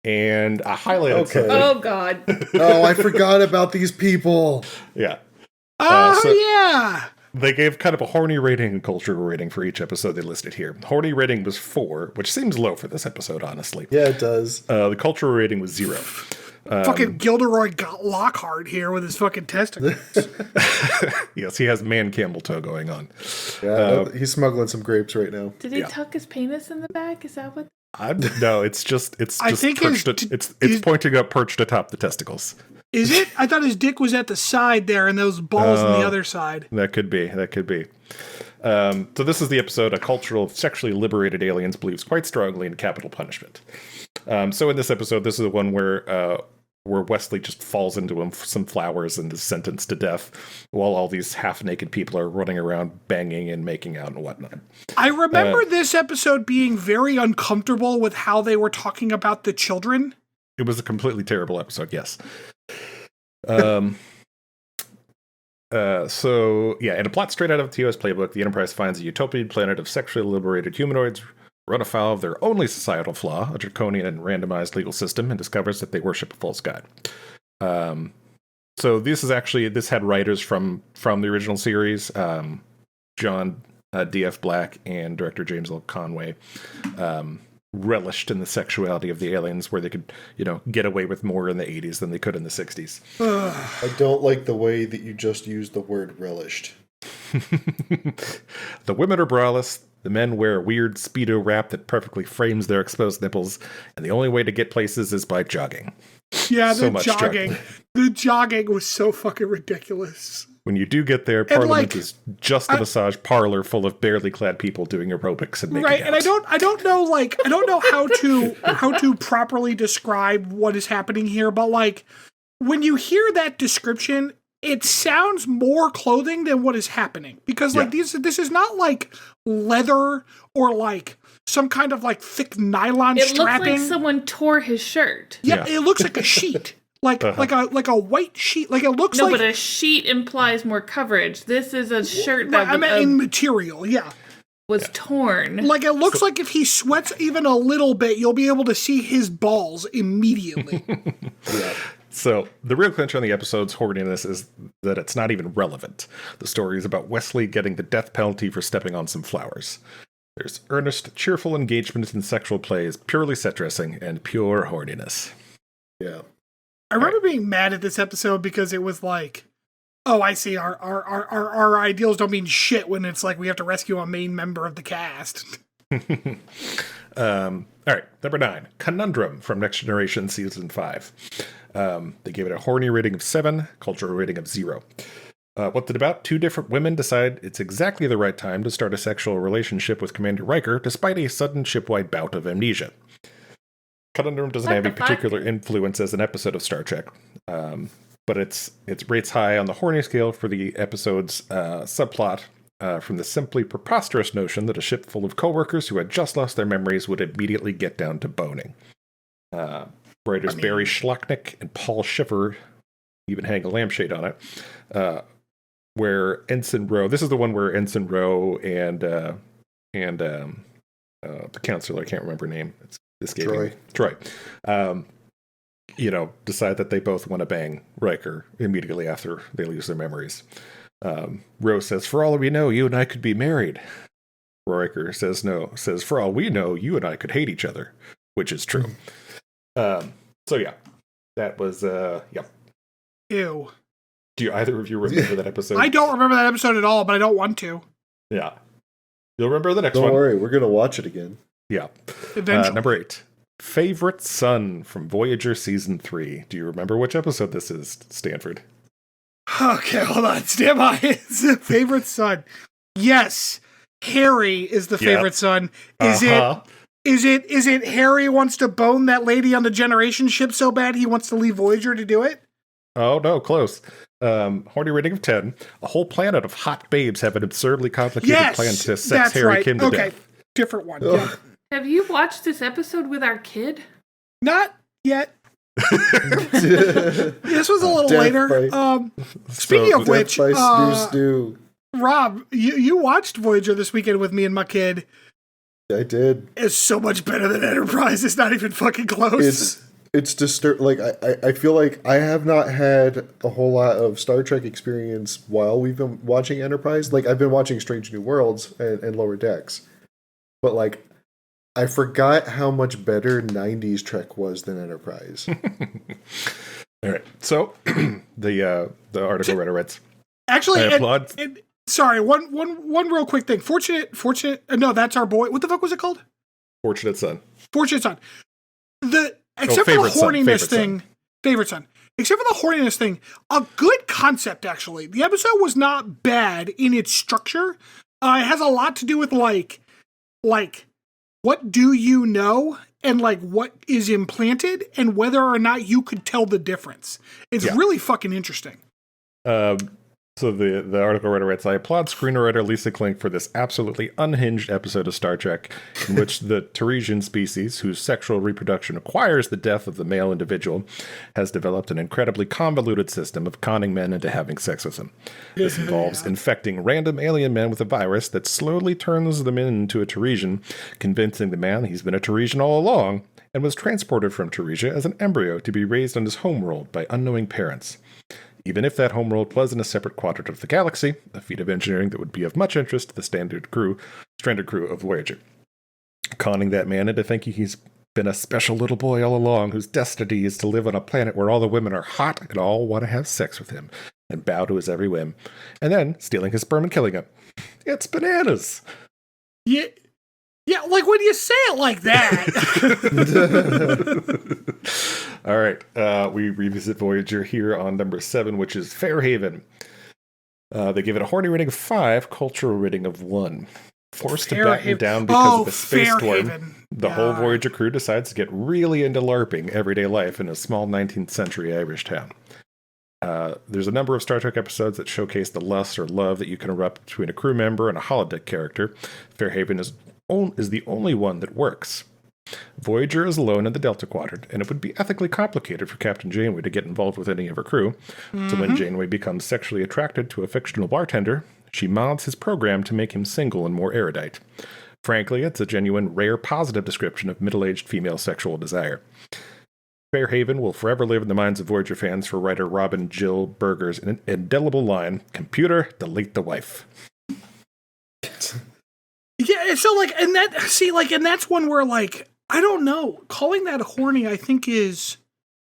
And I highlighted something. Oh, God. Oh, I forgot about these people. Yeah. Yeah. They gave kind of a horny rating and cultural rating for each episode they listed here. Horny rating was 4, which seems low for this episode, honestly. Yeah, it does. The cultural rating was 0. Fucking Gilderoy Lockhart here with his fucking testicles. Yes, he has man camel toe going on. Yeah, he's smuggling some grapes right now. Did he tuck his penis in the back? Is that what? No, it's just I think it's pointing up, perched atop the testicles. Is it? I thought his dick was at the side there, and those balls on the other side. That could be. So this is the episode: a cultural, sexually liberated aliens believes quite strongly in capital punishment. So in this episode, this is the one where Wesley just falls into some flowers and is sentenced to death, while all these half-naked people are running around banging and making out and whatnot. I remember this episode being very uncomfortable with how they were talking about the children. It was a completely terrible episode, yes. So, yeah, in a plot straight out of the TOS playbook, the Enterprise finds a utopian planet of sexually liberated humanoids run afoul of their only societal flaw, a draconian and randomized legal system, and discovers that they worship a false god. So this had writers from the original series, John D.F. Black and director James L. Conway, relished in the sexuality of the aliens, where they could, get away with more in the 80s than they could in the 60s. I don't like the way that you just used the word relished. The women are braless. The men wear a weird Speedo wrap that perfectly frames their exposed nipples, and the only way to get places is by jogging. Yeah, so the jogging. The jogging was so fucking ridiculous. When you do get there, Parliament is just a massage parlor full of barely clad people doing aerobics and making out. And I don't know how to properly describe what is happening here, but like when you hear that description, it sounds more clothing than what is happening, because like this is not like leather or like some kind of like thick nylon strapping. It looks like someone tore his shirt. Yeah, it looks like a sheet. Like a white sheet. Like it looks like. No, but a sheet implies more coverage. This is a shirt that in material, was torn. Like it looks like if he sweats even a little bit, you'll be able to see his balls immediately. Yeah. So the real clinch on the episode's horniness is that it's not even relevant. The story is about Wesley getting the death penalty for stepping on some flowers. There's earnest, cheerful engagement in sexual plays, purely set dressing, and pure horniness. Yeah. I remember being mad at this episode because it was like, oh, I see, our ideals don't mean shit when it's like we have to rescue a main member of the cast. All right, number 9, Conundrum from Next Generation Season 5. They gave it a horny rating of 7, cultural rating of 0. What's it about? 2 different women decide it's exactly the right time to start a sexual relationship with Commander Riker, despite a sudden ship-wide bout of amnesia. Conundrum doesn't have any particular influence as an episode of Star Trek, but it's rates high on the horny scale for the episode's subplot, from the simply preposterous notion that a ship full of coworkers who had just lost their memories would immediately get down to boning. Writers Barry Schlocknick and Paul Schiffer even hang a lampshade on it, where Ensign Rowe, this is the one where Ensign Rowe and the counselor, I can't remember her name, it's escaping Troy. Decide that they both want to bang Riker immediately after they lose their memories. Rose says, "For all we know, you and I could be married." Riker says, "No." Says, "For all we know, you and I could hate each other," which is true. So yeah, that was Ew. Do either of you remember that episode? I don't remember that episode at all, but I don't want to. Yeah, you'll remember the next one. Don't worry, we're gonna watch it again. Yeah. Eventually. Number 8, Favorite Son from Voyager Season 3. Do you remember which episode this is, Stanford? Okay, hold on. Stand by. It's the favorite son. Yes, Harry is the favorite son. Is it Harry wants to bone that lady on the Generation ship so bad he wants to leave Voyager to do it? Oh, no, close. Horny rating of 10. A whole planet of hot babes have an absurdly complicated plan to sex Harry Kim to death. Different one. Yeah. Have you watched this episode with our kid? Not yet. This was a little later. Speaking of which, Rob, you watched Voyager this weekend with me and my kid. I did. It's so much better than Enterprise. It's not even fucking close. It's disturbing. Like I feel like I have not had a whole lot of Star Trek experience while we've been watching Enterprise. Like I've been watching Strange New Worlds and Lower Decks, but like I forgot how much better 90s Trek was than Enterprise. All right. So the article writer writes. Actually, sorry, one real quick thing. Fortunate. No, that's our boy. What the fuck was it called? Fortunate Son. Fortunate Son. Except for the horniness thing. Favorite son. Except for the horniness thing, a good concept, actually. The episode was not bad in its structure. It has a lot to do with, like, what do you know? And, like, what is implanted? And whether or not you could tell the difference. It's really fucking interesting. So the article writer writes, I applaud screenwriter Lisa Klink for this absolutely unhinged episode of Star Trek, in which the Teresian species, whose sexual reproduction requires the death of the male individual, has developed an incredibly convoluted system of conning men into having sex with them. This involves infecting random alien men with a virus that slowly turns them into a Teresian, convincing the man he's been a Teresian all along, and was transported from Teresia as an embryo to be raised on his homeworld by unknowing parents. Even if that homeworld was in a separate quadrant of the galaxy, a feat of engineering that would be of much interest to the stranded crew of Voyager. Conning that man into thinking he's been a special little boy all along, whose destiny is to live on a planet where all the women are hot and all want to have sex with him, and bow to his every whim, and then stealing his sperm and killing him. It's bananas! Yeah, like when you say it like that. All right, we revisit Voyager here on number 7, which is Fairhaven. They give it a horny rating of 5, cultural rating of 1. Forced to batten down because of a space storm, the whole Voyager crew decides to get really into LARPing everyday life in a small 19th century Irish town. There's a number of Star Trek episodes that showcase the lust or love that you can erupt between a crew member and a holodeck character. Fairhaven is the only one that works. Voyager is alone in the Delta Quadrant, and it would be ethically complicated for Captain Janeway to get involved with any of her crew. So when Janeway becomes sexually attracted to a fictional bartender, she mods his program to make him single and more erudite. Frankly, it's a genuine, rare, positive description of middle-aged female sexual desire. Fairhaven will forever live in the minds of Voyager fans for writer Robin Jill Berger's indelible line, "Computer, delete the wife." Yeah, so like, and that's one where like, I don't know, calling that horny, I think is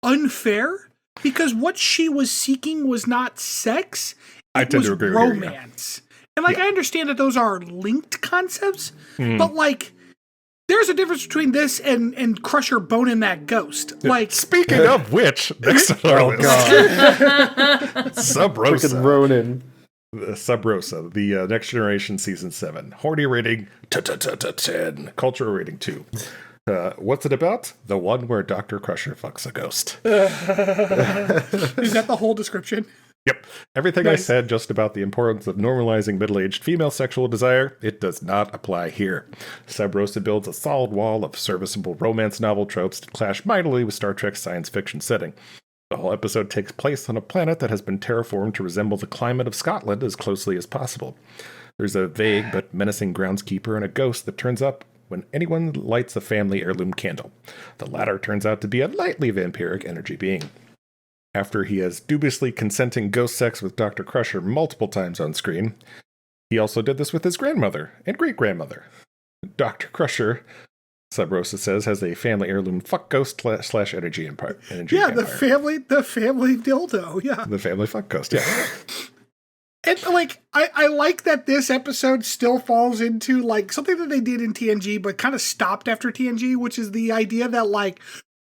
unfair because what she was seeking was not sex. I tend to agree with romance. And like, I understand that those are linked concepts, but like, there's a difference between this and Crusher boning that ghost. Like, speaking of which, next on our list, Sub Rosa. Freaking Ronin. Sub Rosa, the Next Generation Season 7. Horny rating 10. Cultural rating 2. What's it about? The one where Dr. Crusher fucks a ghost. Is that the whole description? Yep. Everything I said just about the importance of normalizing middle-aged female sexual desire, it does not apply here. Sub Rosa builds a solid wall of serviceable romance novel tropes that clash mightily with Star Trek's science fiction setting. The whole episode takes place on a planet that has been terraformed to resemble the climate of Scotland as closely as possible. There's a vague but menacing groundskeeper and a ghost that turns up when anyone lights a family heirloom candle. The latter turns out to be a lightly vampiric energy being. After he has dubiously consenting ghost sex with Dr. Crusher multiple times on screen, he also did this with his grandmother and great-grandmother. Dr. Crusher, Sub Rosa says, has a family heirloom fuck ghost / energy empire. Yeah, the family dildo. Yeah, the family fuck ghost. Yeah, and like I like that this episode still falls into like something that they did in TNG, but kind of stopped after TNG, which is the idea that like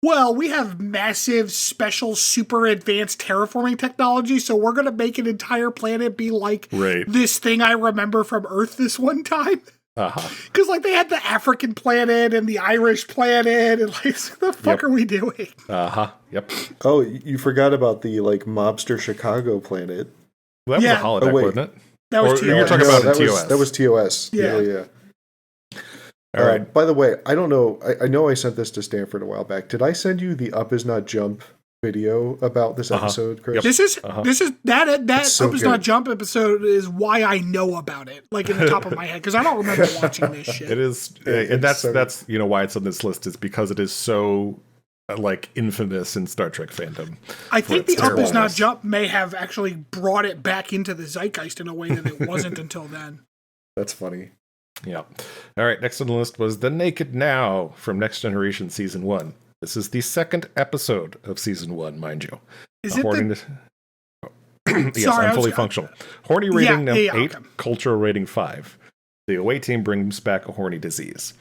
well, we have massive, special, super advanced terraforming technology, so we're going to make an entire planet be like this thing I remember from Earth this one time. Because, like, they had the African planet and the Irish planet, and, like, what the fuck are we doing? Yep. Oh, you forgot about the, like, mobster Chicago planet. Well, that was a holodeck, wasn't it? That was TOS. You're talking about TOS. That was TOS. Yeah. All right. By the way, I don't know. I know I sent this to Stanford a while back. Did I send you the Up Is Not Jump video about this episode, Chris? Yep. This is that so Up Is Not Jump episode is why I know about it, like in the top of my head, because I don't remember watching this shit. It is, and that's why it's on this list, is because it is so like infamous in Star Trek fandom. I think the Up Is Not Jump may have actually brought it back into the zeitgeist in a way that it wasn't until then. That's funny. Yeah. All right. Next on the list was The Naked Now from Next Generation Season 1. This is the second episode of Season 1, mind you. Is it Yes, Sorry, I'm fully functional. Horny rating 8, okay. Cultural rating 5. The away team brings back a horny disease.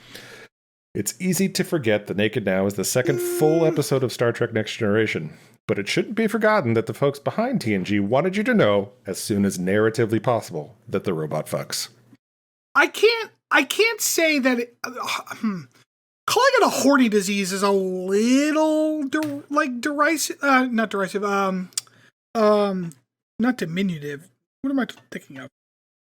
It's easy to forget The Naked Now is the second full episode of Star Trek Next Generation. But it shouldn't be forgotten that the folks behind TNG wanted you to know, as soon as narratively possible, that the robot fucks. I can't say that calling it a horny disease is a little derisive, not derisive, not diminutive. What am I thinking of?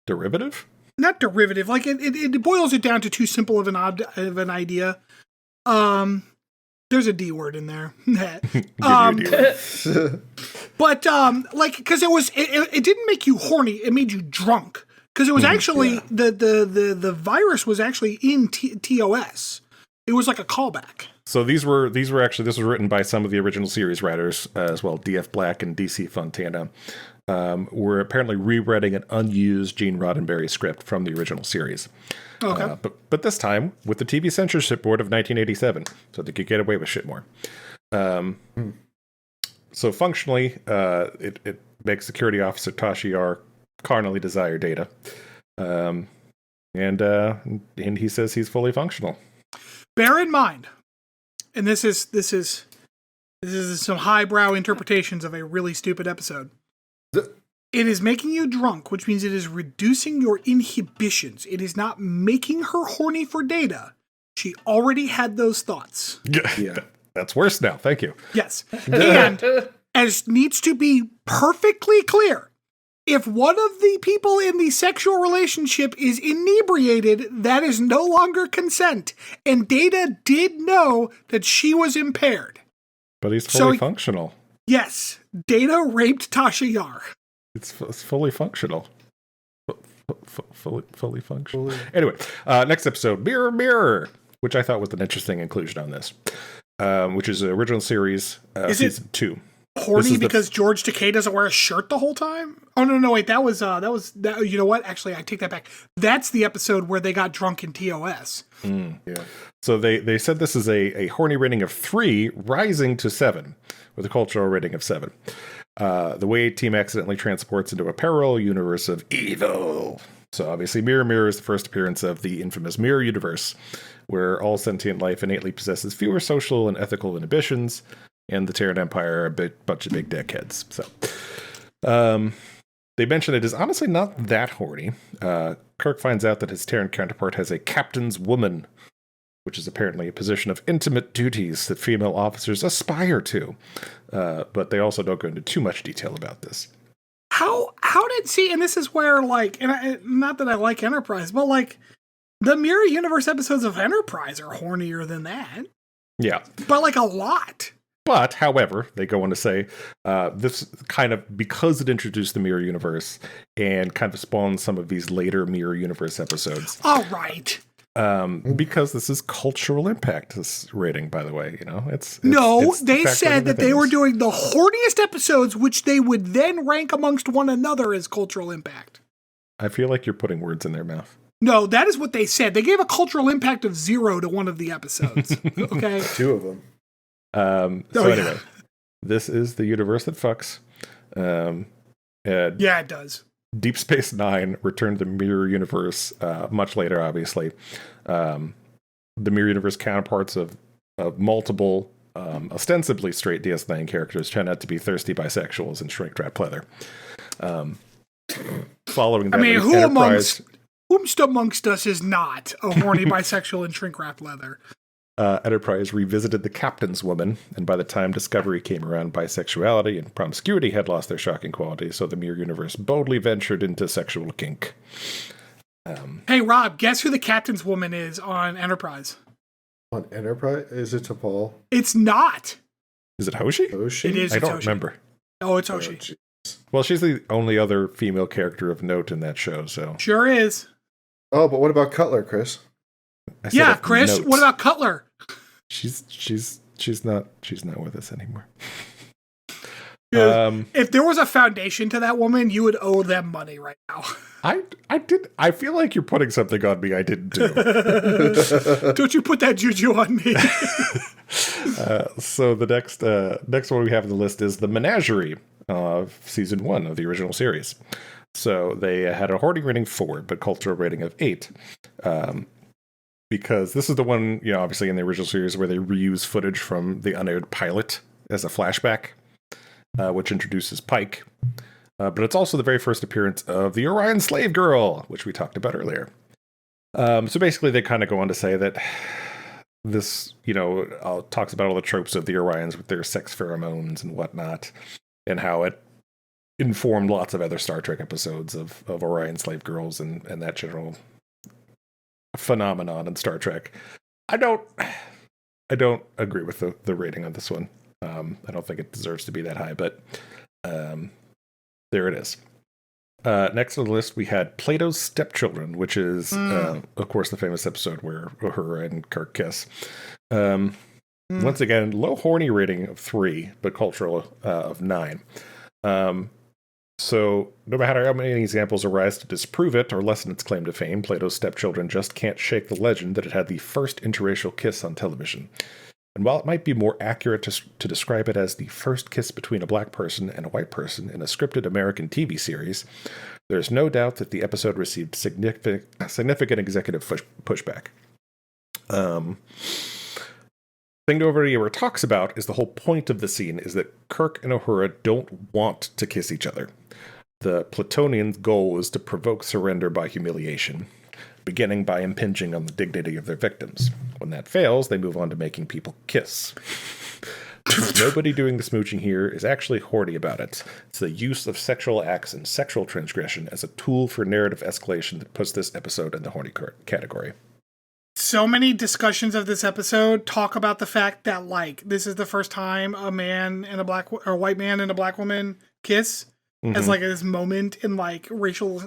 Derivative? Not derivative. Like it boils it down to too simple of an idea. There's a D word in there. But like, because it didn't make you horny. It made you drunk. Because it was actually the virus was actually in TOS. It was like a callback. So these were actually, this was written by some of the original series writers as well. D.F. Black and D.C. Fontana were apparently rewriting an unused Gene Roddenberry script from the original series. Okay, but this time with the TV Censorship Board of 1987, so they could get away with shit more. So functionally, it makes security officer Tasha Yar carnally desire data, and he says he's fully functional. Bear in mind, and this is some highbrow interpretations of a really stupid episode. It is making you drunk, which means it is reducing your inhibitions. It is not making her horny for data. She already had those thoughts. Yeah. That's worse now. Thank you. Yes, and as needs to be perfectly clear, if one of the people in the sexual relationship is inebriated, that is no longer consent. And Data did know that she was impaired. But he's fully functional. Yes. Data raped Tasha Yar. It's fully functional. Fully functional. Anyway, next episode, Mirror, Mirror, which I thought was an interesting inclusion on this, which is an original series, season 2. Horny because George Takei doesn't wear a shirt the whole time? Oh, no, wait, that was, you know what? Actually, I take that back. That's the episode where they got drunk in TOS. Yeah. So they said this is a horny rating of 3, rising to 7, with a cultural rating of 7. The way team accidentally transports into a parallel universe of evil. So obviously, Mirror, Mirror is the first appearance of the infamous Mirror universe, where all sentient life innately possesses fewer social and ethical inhibitions, and the Terran Empire are a bunch of big dickheads. So, they mention it is honestly not that horny. Kirk finds out that his Terran counterpart has a captain's woman, which is apparently a position of intimate duties that female officers aspire to. But they also don't go into too much detail about this. How did, see, and this is where, like, and not that I like Enterprise, but, like, the Mirror Universe episodes of Enterprise are hornier than that. Yeah. But, like, a lot. But, however, they go on to say, this kind of, because it introduced the Mirror Universe and kind of spawned some of these later Mirror Universe episodes. All right. Because this is cultural impact, this rating, by the way, you know, they said that they were doing the horniest episodes, which they would then rank amongst one another as cultural impact. I feel like you're putting words in their mouth. No, that is what they said. They gave a cultural impact of 0 to one of the episodes. Okay. 2 of them. Anyway, this is the universe that fucks. Yeah, it does. Deep Space Nine returned to the Mirror Universe much later, obviously. The Mirror Universe counterparts of multiple ostensibly straight DS9 characters turn out to be thirsty bisexuals in shrink-wrap leather. Following that, whomst amongst us is not a horny bisexual in shrink-wrap leather? Enterprise revisited the captain's woman, and by the time Discovery came around, bisexuality and promiscuity had lost their shocking quality, so the Mirror Universe boldly ventured into sexual kink. Hey, Rob, guess who the captain's woman is on Enterprise? On Enterprise? Is it T'Pol? It's not. Is it Hoshi? Hoshi? It is. I don't Hoshi. remember. Oh, it's Hoshi. Well, she's the only other female character of note in that show, so... Sure is. Oh, but what about Cutler, Chris? Yeah, Chris, what about Cutler? She's not with us anymore. If there was a foundation to that woman, you would owe them money right now. I feel like you're putting something on me I didn't do. Don't you put that juju on me. So the next one we have on the list is the Menagerie of season 1 of the original series. So they had a hoarding rating 4, but cultural rating of 8. Because this is the one, obviously in the original series where they reuse footage from the unaired pilot as a flashback, which introduces Pike. But it's also the very first appearance of the Orion slave girl, which we talked about earlier. So basically they kind of go on to say that this, talks about all the tropes of the Orions with their sex pheromones and whatnot, and how it informed lots of other Star Trek episodes of Orion slave girls and that general phenomenon in Star Trek. I don't agree with the rating on this one. I don't think it deserves to be that high, but there it is. Next on the list, we had Plato's Stepchildren, which is, of course, the famous episode where Uhura and Kirk kiss. Once again, low horny rating of 3, but cultural of 9. So, no matter how many examples arise to disprove it or lessen its claim to fame, Plato's Stepchildren just can't shake the legend that it had the first interracial kiss on television. And while it might be more accurate to describe it as the first kiss between a black person and a white person in a scripted American TV series, there's no doubt that the episode received significant executive pushback. Thing nobody ever talks about is the whole point of the scene is that Kirk and Uhura don't want to kiss each other. The Platonians' goal is to provoke surrender by humiliation, beginning by impinging on the dignity of their victims. When that fails, they move on to making people kiss. Nobody doing the smooching here is actually horny about it. It's the use of sexual acts and sexual transgression as a tool for narrative escalation that puts this episode in the horny category. So many discussions of this episode talk about the fact that, this is the first time a man and a white man and a black woman kiss as, this moment in, racial,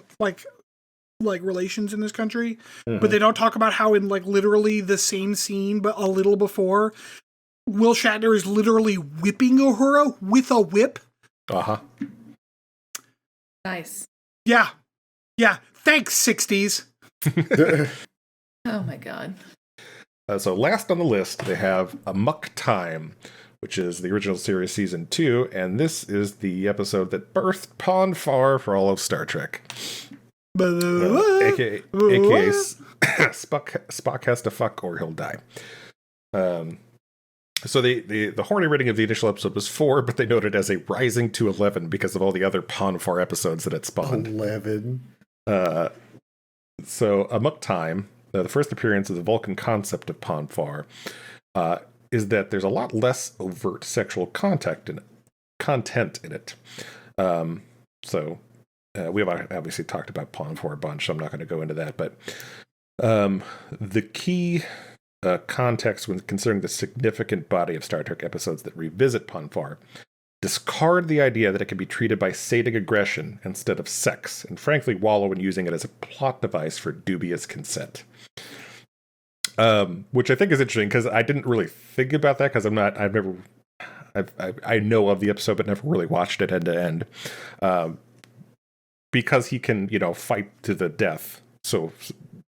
relations in this country. But they don't talk about how in, literally the same scene, but a little before, Will Shatner is literally whipping Uhura with a whip. Uh-huh. Nice. Yeah. Yeah. Thanks, 60s. Oh my god. So last on the list, they have Amok Time, which is the original series season 2, and this is the episode that birthed Pon farr for all of Star Trek. AKA Spock has to fuck or he'll die. So the horny rating of the initial episode was 4, but they noted as a rising to 11 because of all the other Pon farr episodes that it spawned. 11. So Amok Time, the first appearance of the Vulcan concept of Pon farr, is that there's a lot less overt sexual content in it. We have obviously talked about Pon farr a bunch, so I'm not going to go into that. But the key context when considering the significant body of Star Trek episodes that revisit Pon farr discard the idea that it can be treated by sating aggression instead of sex, and frankly wallow in using it as a plot device for dubious consent. Which I think is interesting because I didn't really think about that because I know of the episode but never really watched it end to end. Because he can, fight to the death, so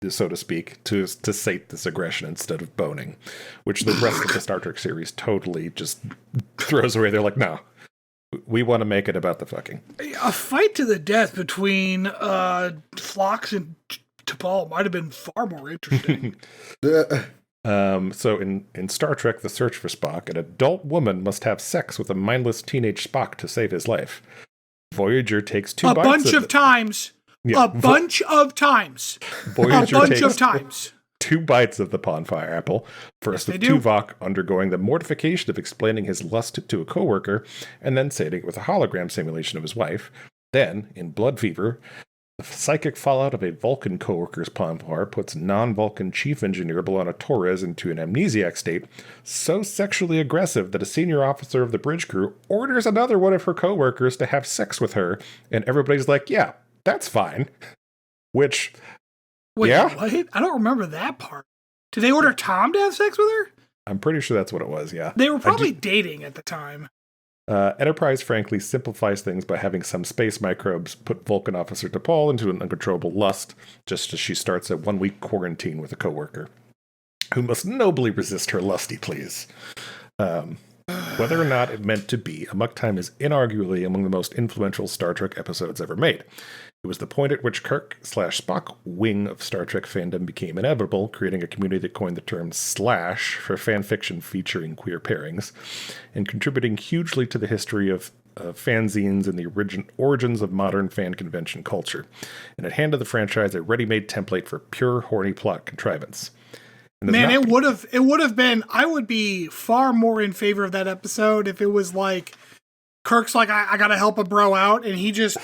to speak, to sate this aggression instead of boning, which the rest of the Star Trek series totally just throws away. They're like, no, we want to make it about the fucking. A fight to the death between Phlox and T'Pol might have been far more interesting. So in Star Trek, The Search for Spock, an adult woman must have sex with a mindless teenage Spock to save his life. Voyager takes two bites bunch of times. Yeah. A bunch of times. Voyager A bunch takes of times. 2 bites of the bonfire apple. First Yes, with they do. Tuvok undergoing the mortification of explaining his lust to a coworker, and then sating it with a hologram simulation of his wife. Then, in Blood Fever, the psychic fallout of a Vulcan coworker's bonfire puts non-Vulcan chief engineer B'Elanna Torres into an amnesiac state, so sexually aggressive that a senior officer of the bridge crew orders another one of her coworkers to have sex with her, and everybody's like, yeah, that's fine. Which... Wait, yeah? what? I don't remember that part. Did they order Tom to have sex with her? I'm pretty sure that's what it was, yeah. They were probably dating at the time. Enterprise frankly simplifies things by having some space microbes put Vulcan officer T'Pol into an uncontrollable lust, just as she starts a 1-week quarantine with a coworker, who must nobly resist her lusty pleas. Whether or not it meant to be, Amok Time is inarguably among the most influential Star Trek episodes ever made. It was the point at which Kirk/Spock wing of Star Trek fandom became inevitable, creating a community that coined the term slash for fan fiction featuring queer pairings, and contributing hugely to the history of fanzines and the origins of modern fan convention culture. And it handed the franchise a ready-made template for pure horny plot contrivance. Man, it would have been, I would be far more in favor of that episode if it was like, Kirk's like, I gotta help a bro out, and he just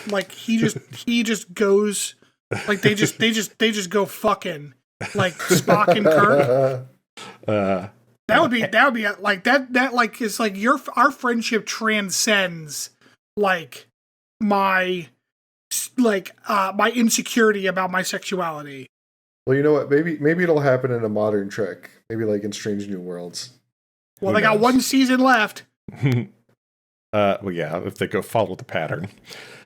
goes, like they just go fucking, like Spock and Kirk. That would be like that like it's like our friendship transcends like my insecurity about my sexuality. Well, you know what? Maybe it'll happen in a modern Trek. Maybe like in Strange New Worlds. Well, they got 1 season left. Well, yeah, if they go follow the pattern.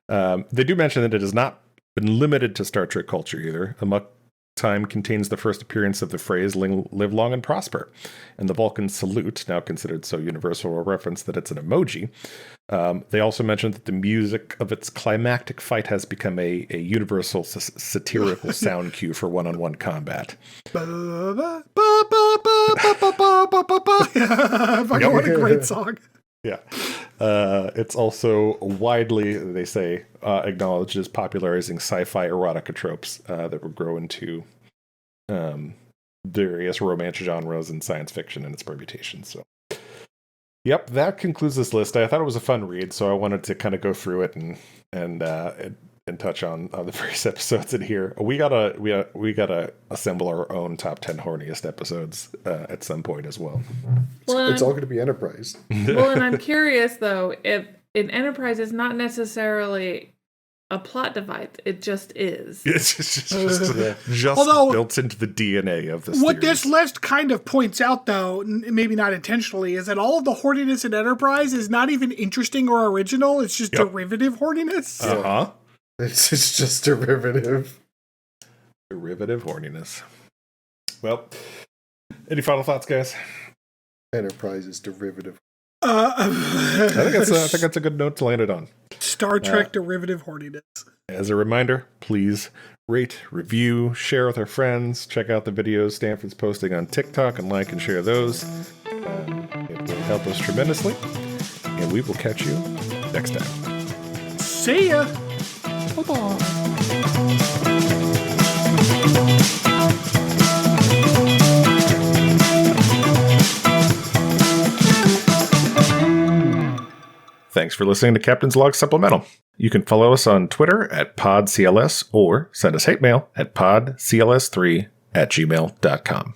They do mention that it has not been limited to Star Trek culture either. Amok Time contains the first appearance of the phrase live long and prosper. And the Vulcan salute, now considered so universal a reference that it's an emoji. They also mentioned that the music of its climactic fight has become a universal satirical sound cue for one-on-one combat. What a great song. Yeah. It's also widely, they say, acknowledged as popularizing sci-fi erotica tropes that would grow into various romance genres and science fiction and its permutations. So, yep, that concludes this list. I thought it was a fun read, so I wanted to kind of go through it and touch on the various episodes in here. We gotta assemble our own top 10 horniest episodes at some point as well. Well, it's all going to be Enterprise. Well, and I'm curious though, if in Enterprise is not necessarily a plot device, it just is. It's just Although, built into the DNA of this. What this list kind of points out, though, maybe not intentionally, is that all of the horniness in Enterprise is not even interesting or original. It's just derivative horniness. Uh-huh. It's just derivative. Derivative horniness. Well, any final thoughts, guys? Enterprise is derivative. I think that's a good note to land it on. Star Trek derivative horniness. As a reminder, please rate, review, share with our friends. Check out the videos Stanford's posting on TikTok and like and share those. It will help us tremendously. And we will catch you next time. See ya. Thanks for listening to Captain's Log Supplemental. You can follow us on Twitter at PodCLS or send us hate mail at podcls3@gmail.com.